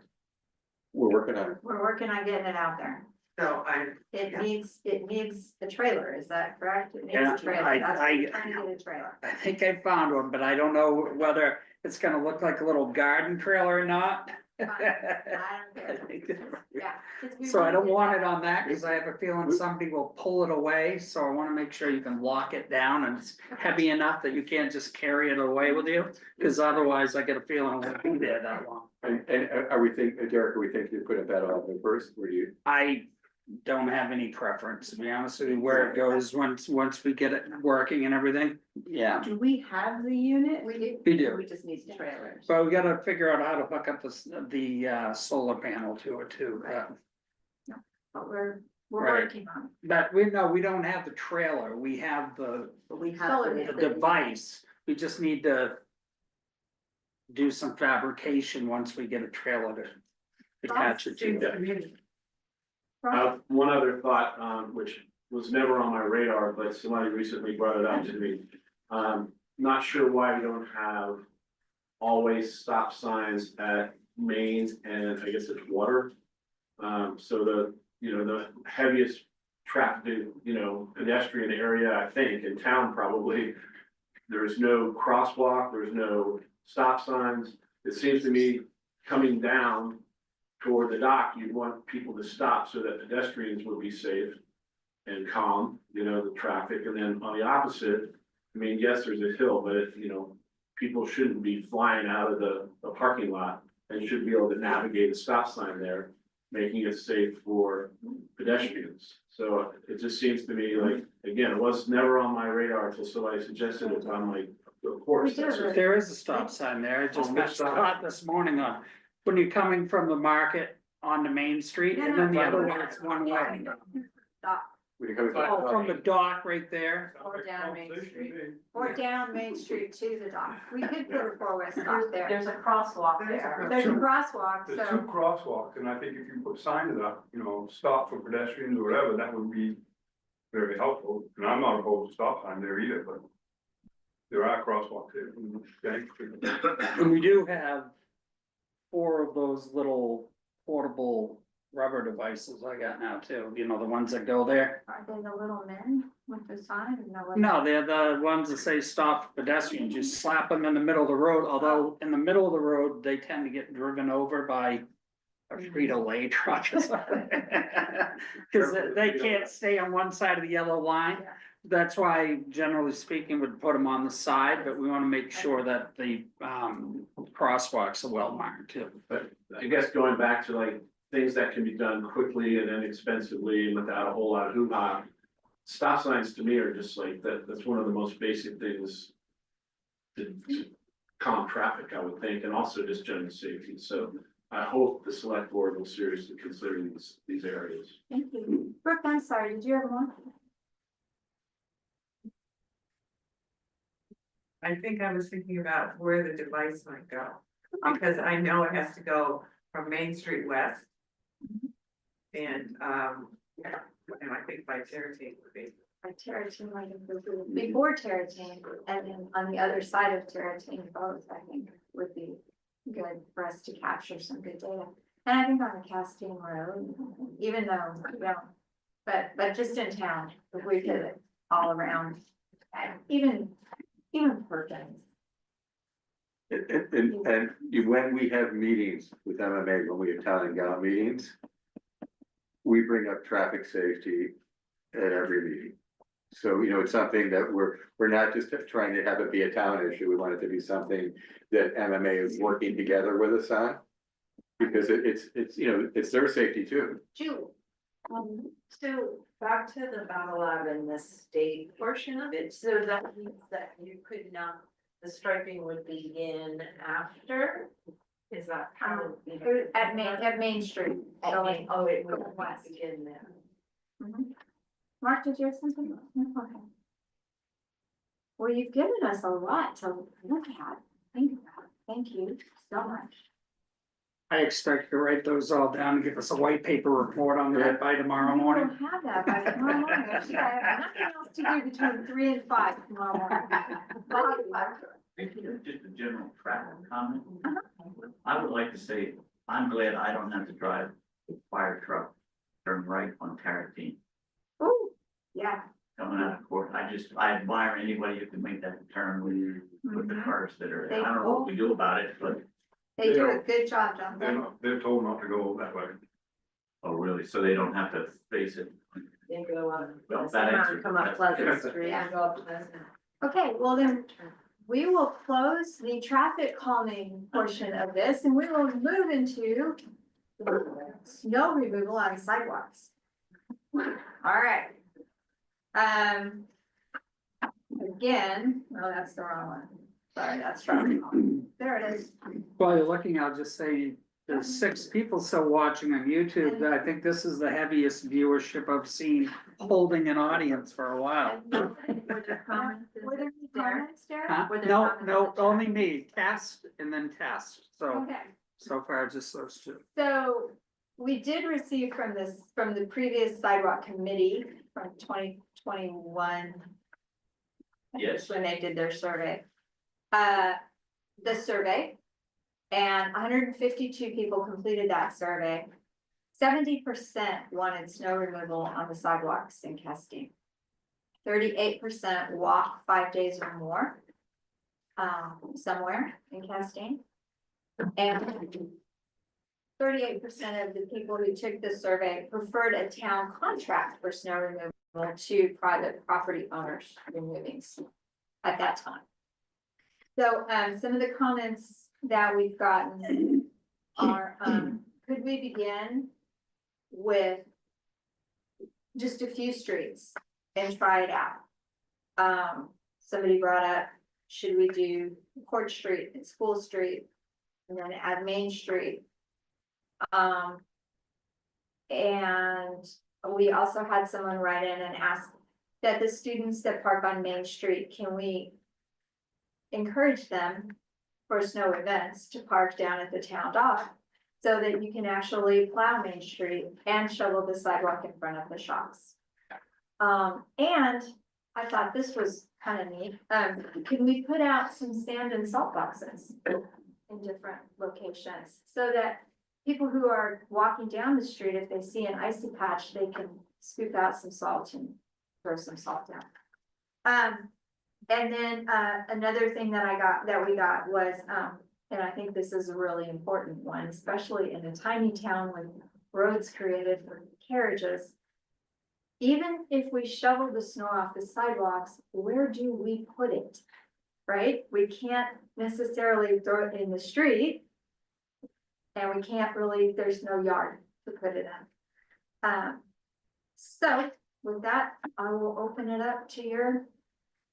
We're working on it. We're working on getting it out there. So It needs a trailer, is that correct? It needs Yeah, a trailer, I- that's, I- we're trying to get a trailer. I think I found one, but I don't know whether it's gonna look like a little garden trailer or not. I don't care. Yeah. 'cause we So I really don't did want that. it on that, cause I have a feeling somebody will pull it away, so I wanna make sure you can lock it down and it's heavy enough that you can't just carry it away with you. Cause otherwise I get a feeling it won't be there that long. And are we Derek, are we thinking of putting that on first, or do you? I don't have any preference, to be honest with you, where it goes once we get it working and everything, yeah. Do we have the unit? We do. We do. We just need the trailers. So we gotta figure out how to hook up the solar panel to it too. But we're Right. working on it. But we don't have the trailer, we have the We have. Solar the panel. device, we just need to do some fabrication once we get a trailer to attach it to. One other thought, which was never on my radar, but somebody recently brought it up to me. Not sure why we don't have always stop signs at Mains and I guess it's Water. So the heaviest traffic, you know, pedestrian area, I think, in town probably. There's no crosswalk, there's no stop signs. It seems to me coming down toward the dock, you'd want people to stop so that pedestrians would be safe and calm, you know, the traffic. And then on the opposite, I mean, yes, there's a hill, but you know, people shouldn't be flying out of the parking lot and should be able to navigate a stop sign there, making it safe for pedestrians. So it just seems to me like, again, it was never on my radar until somebody suggested it. I'm like, of course. that's a- There is a stop sign there. I just got caught this morning on, when you're coming from the market onto Main Street, and then the other one, it's one way. When you come Oh, from the dock right there. Or down Main Street, or down Main Street to the dock. We could put a four-way stop there. There's a crosswalk there. There's a crosswalk, There's so. two crosswalks, and I think if you put signs up, you know, stop for pedestrians or whatever, that would be very helpful. And I'm not opposed to stop sign there either, but there are crosswalks there. Okay. And we do have 4 of those little portable rubber devices I got now too, you know, the ones that go there. Are they the little men with the sign? No, they're the ones that say stop for pedestrians, you slap them in the middle of the road, although in the middle of the road, they tend to get driven over by a Frito-Lay truck or something. Cause they can't stay on one side of the yellow line. That's why, generally speaking, would put them on the side, but we wanna make sure that the crosswalks are well marked too. But I guess going back to like things that can be done quickly and inexpensively and without a whole lot of hoo-ha. Stop signs to me are just like, that's one of the most basic things to calm traffic, I would think, and also just general safety. So I hope the select board will seriously consider these areas. Thank you. Brooke, I'm sorry, did you have one? I think I was thinking about where the device might go, because I know it has to go from Main Street west. And I think by Terratine would be. By Terratine, like before Terratine, and then on the other side of Terratine, both, I think, would be good for us to capture some good data. And I think on the Castine Road, even though, but just in town, if we did it all around, even Perkins. And when we have meetings with MMA, when we have town and gown meetings, we bring up traffic safety at every meeting. So, you know, it's something that we're not just trying to have it be a town issue. We want it to be something that MMA is working together with us on. Because it's, you know, it's their safety too. Julie. So back to the battle lab and the state portion of it, so that means that you could not, the striping would begin after? Is that how? At Main Street. Oh, it would begin there. Mark, did you have something? No, go ahead. Well, you've given us a lot to look at, think about. Thank you so much. I expect to write those all down and give us a white paper report on that by tomorrow morning. We will have that by tomorrow morning. Actually, I have nothing else to do between 3 and 5 tomorrow morning. Just a general traffic comment. I would like to say, I'm glad I don't have to drive a fire truck, turn right on Tarrantine, Oh, yeah. coming out of court. I admire anybody who can make that turn with the cars that are, I don't know what we do about it, but. They do a good job, John. They're told not to go that way. Oh, really? So they don't have to face it? They go on. Well, that answers Come up that. Pleasant Street, Yeah. go up Pleasant. Okay, well then, we will close the traffic calming portion of this and we will move into snow removal on sidewalks. All right. Again, oh, that's the wrong one. Sorry, that's wrong. There it is. While you're looking, I'll just say there's 6 people still watching on YouTube. I think this is the heaviest viewership I've seen holding an audience for a while. Were there any comments, Derek? Huh? Were there No, comments no, on the only me, test and then test. So, Okay. so far just those 2. So we did receive from the previous sidewalk committee from 2021. Yes. When they did their survey. The survey. And 152 people completed that survey. 70% wanted snow removal on the sidewalks in Castine. 38% walk 5 days or more. Somewhere in Castine. And 38% of the people who took the survey preferred a town contract for snow removal to private property owners removing snow at that time. So, some of the comments that we've gotten are, could we begin with just a few streets and try it out? Somebody brought up, should we do Court Street and School Street and then add Main Street? And we also had someone write in and ask that the students that park on Main Street, can we encourage them for snow events to park down at the town dock so that you can actually plow Main Street and shovel the sidewalk in front of the shops. And I thought this was kind of neat. Can we put out some sand and salt boxes in different locations so that people who are walking down the street, if they see an icy patch, they can scoop out some salt and throw some salt down. And then another thing that we got was, and I think this is a really important one, especially in a tiny town with roads created for carriages. Even if we shovel the snow off the sidewalks, where do we put it? Right? We can't necessarily throw it in the street. And we can't really, there's no yard to put it in. So with that, I will open it up to your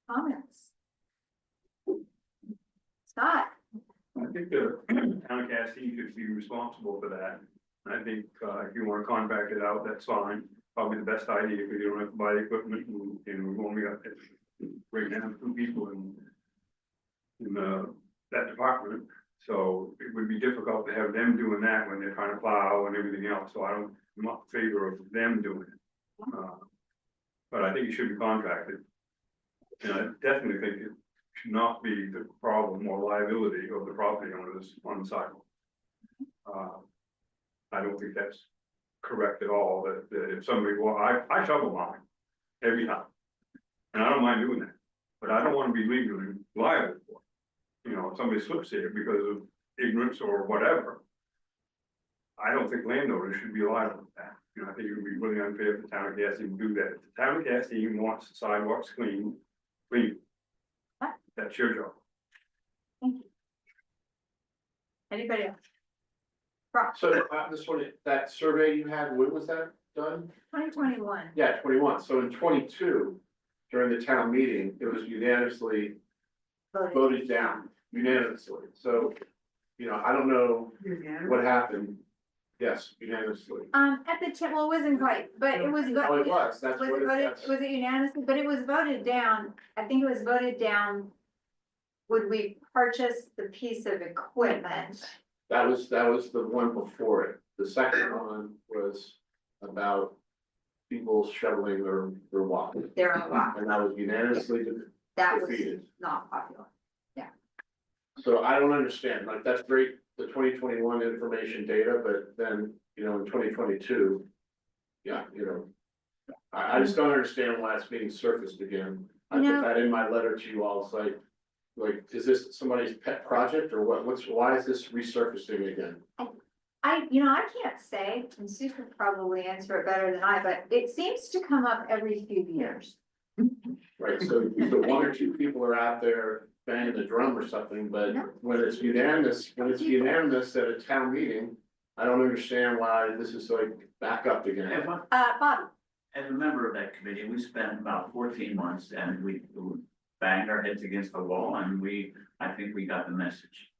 comments. Scott? I think the town of Castine should be responsible for that. I think, if you wanna contract it out, that's fine. Probably the best idea, because you don't have to buy equipment and we're only got right now 2 people in that department. So it would be difficult to have them doing that when they're trying to plow and everything else, so I'm not in favor of them doing it. But I think it should be contracted. And I definitely think it should not be the problem or liability of the property owners on the sidewalk. I don't think that's correct at all, that if somebody, well, I shovel mine every time. And I don't mind doing that, but I don't wanna be legally liable for it. You know, if somebody slips here because of ignorance or whatever. I don't think landowners should be liable for that. You know, I think it would be really unfair for the town of Castine to do that. If the town of Castine wants the sidewalks clean. That's your job. Thank you. Anybody else? So this one, that survey you had, when was that done? 2021. Yeah, 21. So in 22, during the town meeting, it was unanimously voted down, unanimously. So, you know, I don't know what happened. Yes, unanimously. At the well, it wasn't quite, but it was. Oh, it was, that's Was what it voted, that's. was it unanimously, but it was voted down, I think it was voted down. Would we purchase the piece of equipment? That was the one before it. The second one was about people shoveling their walk. Their own walk. And that was unanimously That was defeated. not popular. So I don't understand, like, that's great, the 2021 information data, but then, you know, in 2022. Yeah, you know, I just don't understand why it's being surfaced again. I You put know- that in my letter to you all, it's like, is this somebody's pet project or what, why is this resurfacing again? I can't say, and Sue could probably answer it better than I, but it seems to come up every few years. Right, so either 1 or 2 people are out there banging the drum or something, but No. when it's unanimous at a town meeting, I don't understand why this is like back up again. Bobby? As a member of that committee, we spent about 14 months and we banged our heads against the wall and I think we got the message.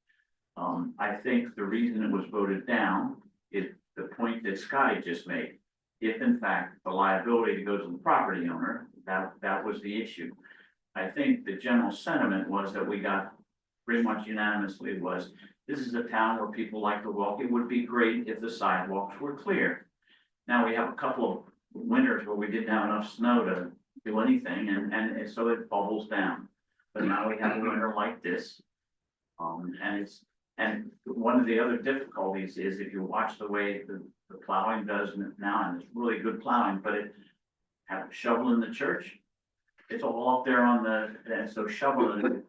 I think the reason it was voted down is the point that Scotty just made. If in fact the liability goes to the property owner, that was the issue. I think the general sentiment was that we got pretty much unanimously was, this is a town where people like to walk. It would be great if the sidewalks were clear. Now we have a couple of winters where we didn't have enough snow to do anything and so it bubbles down. But now we have a winter like this. And one of the other difficulties is if you watch the way the plowing does now, and it's really good plowing, but it have a shovel in the church. It's all up there on the, and so shoveling,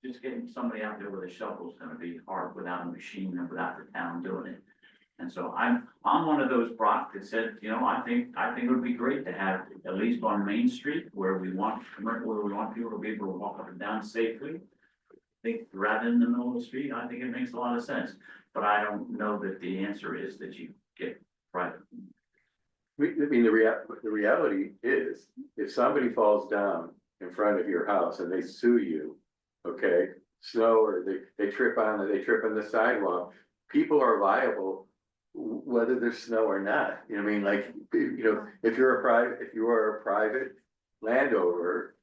just getting somebody out there with a shovel is gonna be hard without a machine and without the town doing it. And so I'm one of those, Brock, that said, you know, I think it would be great to have, at least on Main Street, where we want people to be able to walk up and down safely. I think rather than the middle of the street, I think it makes a lot of sense, but I don't know that the answer is that you get private. I mean, the reality is, if somebody falls down in front of your house and they sue you, okay, snow, or they trip on the sidewalk, people are liable whether there's snow or not. You know what I mean? Like, you know, if you are a private landowner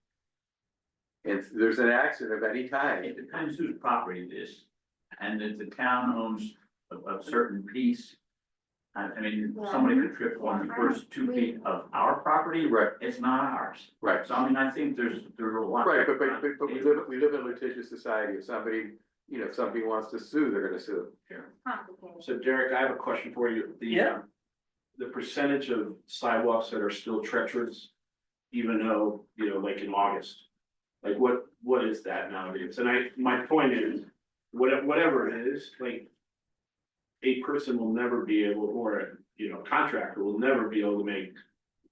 and there's an accident of any kind. It depends whose property it is, and if the town owns a certain piece. I mean, somebody could trip on the first 2 feet of our property, Right. it's not ours. Right. So I mean, I think there's a lot. Right, but we live in a litigious society. If somebody, you know, if somebody wants to sue, they're gonna sue. Complicated. So Derek, I have a question for you. The percentage of sidewalks that are still treacherous, even though, you know, like in August. Like what is that nowadays? And my point is, whatever it is, like. A person will never be able, or, you know, contractor will never be able to make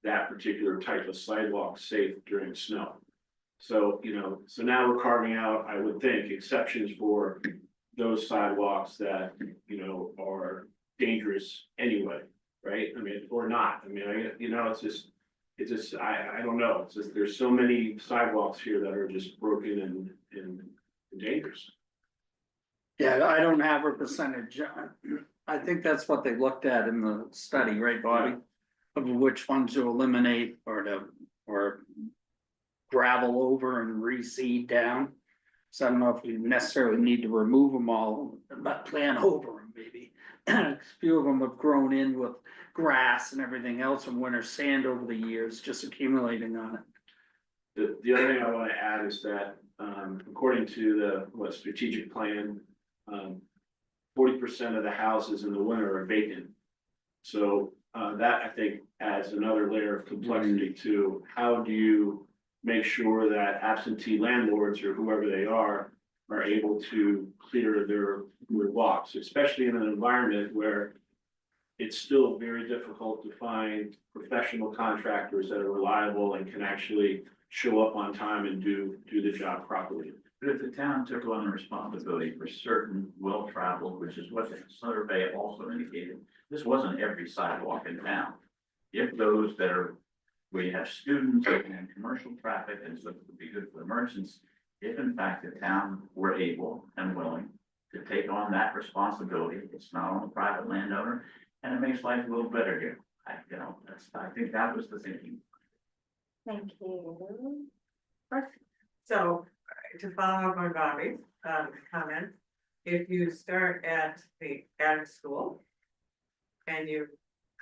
that particular type of sidewalk safe during snow. So, you know, so now we're carving out, I would think, exceptions for those sidewalks that, you know, are dangerous anyway, right? I mean, or not. I mean, you know, it's just, I don't know. It's just, there's so many sidewalks here that are just broken and dangerous. Yeah, I don't have a percentage. I think that's what they looked at in the study, right, Bobby? Of which ones to eliminate or gravel over and reseed down. So I don't know if we necessarily need to remove them all, but plant over them maybe. A few of them have grown in with grass and everything else and winter sand over the years, just accumulating on it. The other thing I want to add is that, according to the strategic plan, 40% of the houses in the winter are vacant. So that, I think, adds another layer of complexity to how do you make sure that absentee landlords or whoever they are able to clear their walks, especially in an environment where it's still very difficult to find professional contractors that are reliable and can actually show up on time and do the job properly. But if the town took on the responsibility for certain well-traveled, which is what the survey also indicated, this wasn't every sidewalk in town. If those that are, where you have students and commercial traffic, and so it would be good for the merchants, if in fact the town were able and willing to take on that responsibility, it's not on the private landowner, and it makes life a little better here. I think that was the thinking. Thank you. So, to follow up on Bobby's comment, if you start at the attic school and you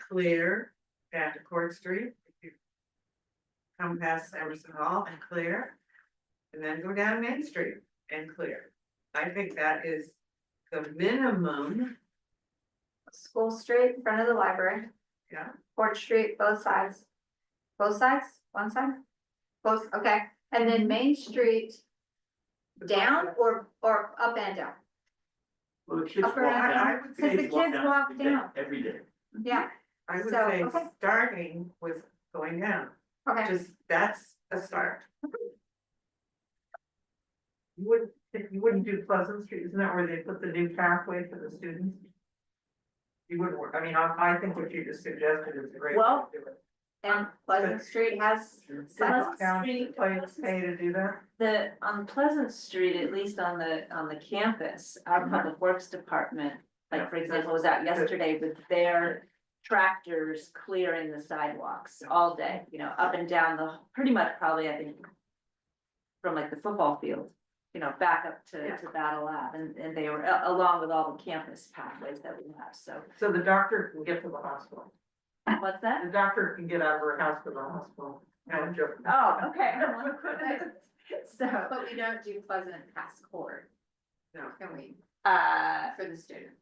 clear at Court Street, if you come past Emerson Hall and clear, and then go down Main Street and clear. I think that is the minimum. School Street in front of the library. Yeah. Court Street, both sides. Both sides, one side? Both, okay, and then Main Street. Down or up and down? Well, the kids Up or walk down? down. Cause the kids walk every day, down, every day. yeah, I would So, say okay. starting with going down, okay. just, that's a start. You wouldn't do Pleasant Street, isn't that where they put the new pathway for the students? You wouldn't work, I mean, I think what you just suggested is a great way Well, to do it. And Pleasant Street has sidewalks. Town pay to do that? On Pleasant Street, at least on the campus, our public works department, like, for example, was out yesterday with their tractors clearing the sidewalks all day, you know, up and down pretty much probably, I think, from like the football field, you know, back up to Battle Lab, and they were along with all the campus pathways that we have, so. So the doctor can get to the hospital. What's that? The doctor can get out of her house to the hospital. No, I'm joking. Oh, okay. So, But we don't do Pleasant past Court. No. Can we? For the students.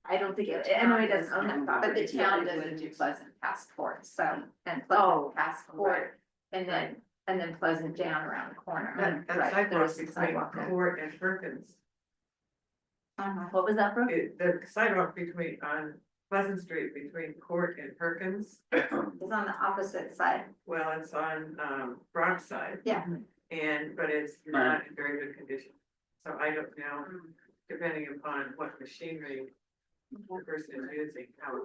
I don't think it, I know he doesn't own that But property. the town doesn't do Pleasant past Court, so, and Oh, Pleasant past Court, and then Pleasant down around the corner. That Right, sidewalk there's between sidewalk there. Court and Perkins, What was that, Brooke? the sidewalk between, on Pleasant Street between Court and Perkins. It's on the opposite side. Well, it's on, Broad side. Yeah. But it's not in very good condition. So I don't know, depending upon what machinery the person is using, how.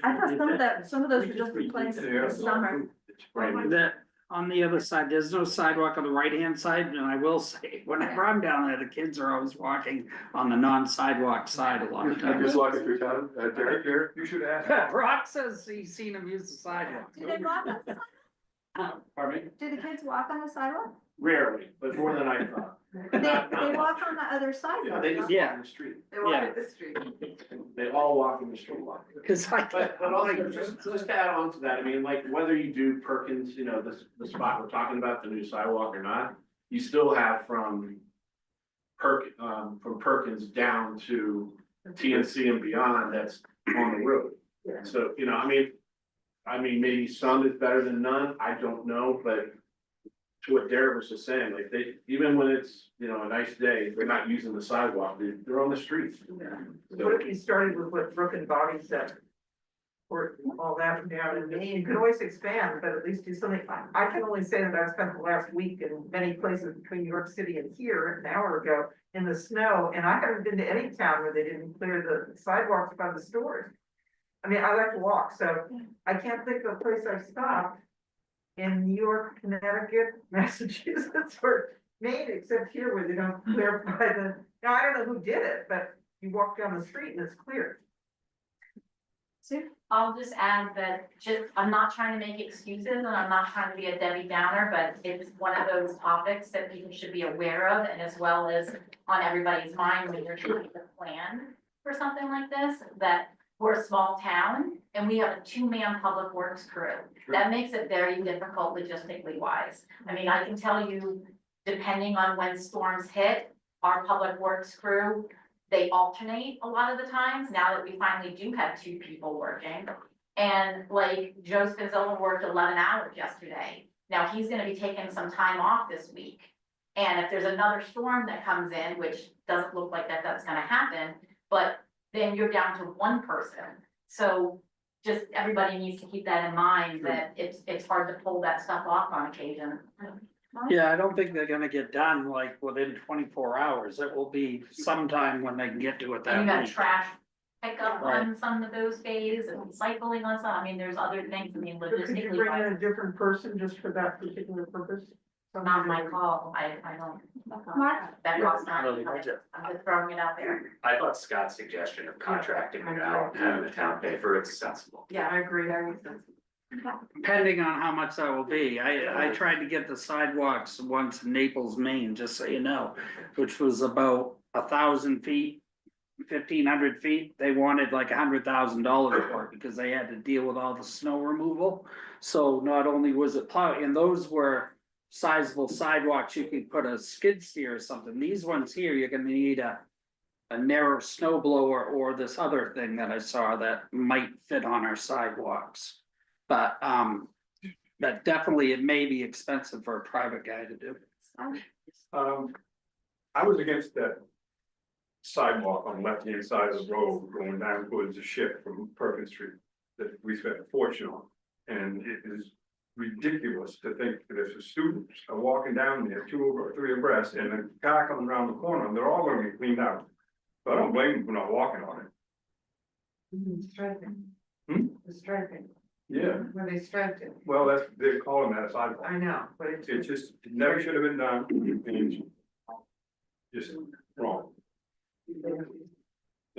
I thought some of those were just replaced this summer. that, on the other side, there's no sidewalk on the right-hand side, and I will say, whenever I'm down there, the kids are always walking on the non-sidewalk side a lot of I'm times. just walking through town, Derek here. You should ask. Brock says he's seen him use the sidewalk. Do they walk on the sidewalk? Pardon me? Do the kids walk on the sidewalk? Rarely, but more than I thought. They walk on the other side. Yeah, they just Yeah. walk in the street. They walk Yeah. at the street. They all walk in the street. Cause I. But also, just to add on to that, I mean, like, whether you do Perkins, you know, the spot we're talking about, the new sidewalk or not, you still have from Perkins down to TNC and beyond, that's on the road. So, you know, I mean, maybe some is better than none, I don't know, but to what Derek was just saying, like, they, even when it's, you know, a nice day, they're not using the sidewalk, they're on the streets. What if you started with what Brooke and Bobby said? Or all that down, and you could always expand, but at least do something. I can only say that I spent the last week in many places between New York City and here an hour ago in the snow, and I haven't been to any town where they didn't clear the sidewalks by the stores. I mean, I like to walk, so I can't think of a place I stopped in New York, Connecticut, Massachusetts, or Maine, except here where they don't clear by the, now, I don't know who did it, but you walk down the street and it's clear. I'll just add that I'm not trying to make excuses and I'm not trying to be a Debbie Downer, but it's one of those topics that people should be aware of and as well as on everybody's mind when you're trying to plan for something like this, that we're a small town and we have a 2-man public works crew. That makes it very difficult logistically wise. I mean, I can tell you, depending on when storms hit, our public works crew, they alternate a lot of the times now that we finally do have 2 people working. And like Joe Spinzola worked 11 hours yesterday. Now he's gonna be taking some time off this week. And if there's another storm that comes in, which doesn't look like that's gonna happen, but then you're down to 1 person. So just everybody needs to keep that in mind that it's hard to pull that stuff off on occasion. Yeah, I don't think they're gonna get done like within 24 hours. It will be sometime when they can get to it And that you got week. trash pickup Right. on some of those days and cycling on some, I mean, there's other things, I mean, Could you logistically, bring in wise, a different person just for that particular purpose? not my call, I don't. Mark? That costs not, Really budget. I'm just throwing it out there. I thought Scott's suggestion of contracting it out and having the town pay for it's sensible. Yeah, I agree, that makes sense. Depending on how much that will be, I tried to get the sidewalks once in Naples, Maine, just so you know, which was about 1,000 feet. 1,500 feet, they wanted like $100,000 for it because they had to deal with all the snow removal. So not only was it plowed, and those were sizable sidewalks, you could put a skid steer or something. These ones here, you're gonna need a narrow snow blower or this other thing that I saw that might fit on our sidewalks. But definitely it may be expensive for a private guy to do. I was against that sidewalk on the left-hand side of the road going down towards the ship from Perkins Street that we spent a fortune on. And it is ridiculous to think that if the students are walking down there 2 or 3 abreast and a car comes around the corner, they're all gonna be cleaned out. So I don't blame them for not walking on it. Striping. Hmm? The striping, Yeah, when they striped it, well, they're calling that a sidewalk. I know, but it's. It just, it never should have been done, and just wrong. They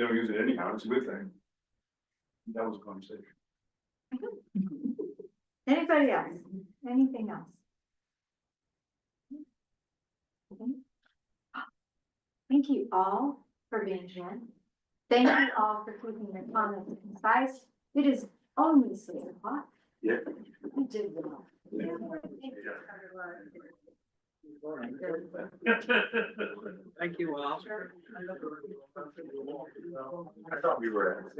don't use it anyhow, it's a good thing. That was a conversation. Anybody else? Anything else? Thank you all for being here. Thank you all for keeping your comments concise. It is only 6 o'clock. Yeah. I did well. Thank you all. I thought we were.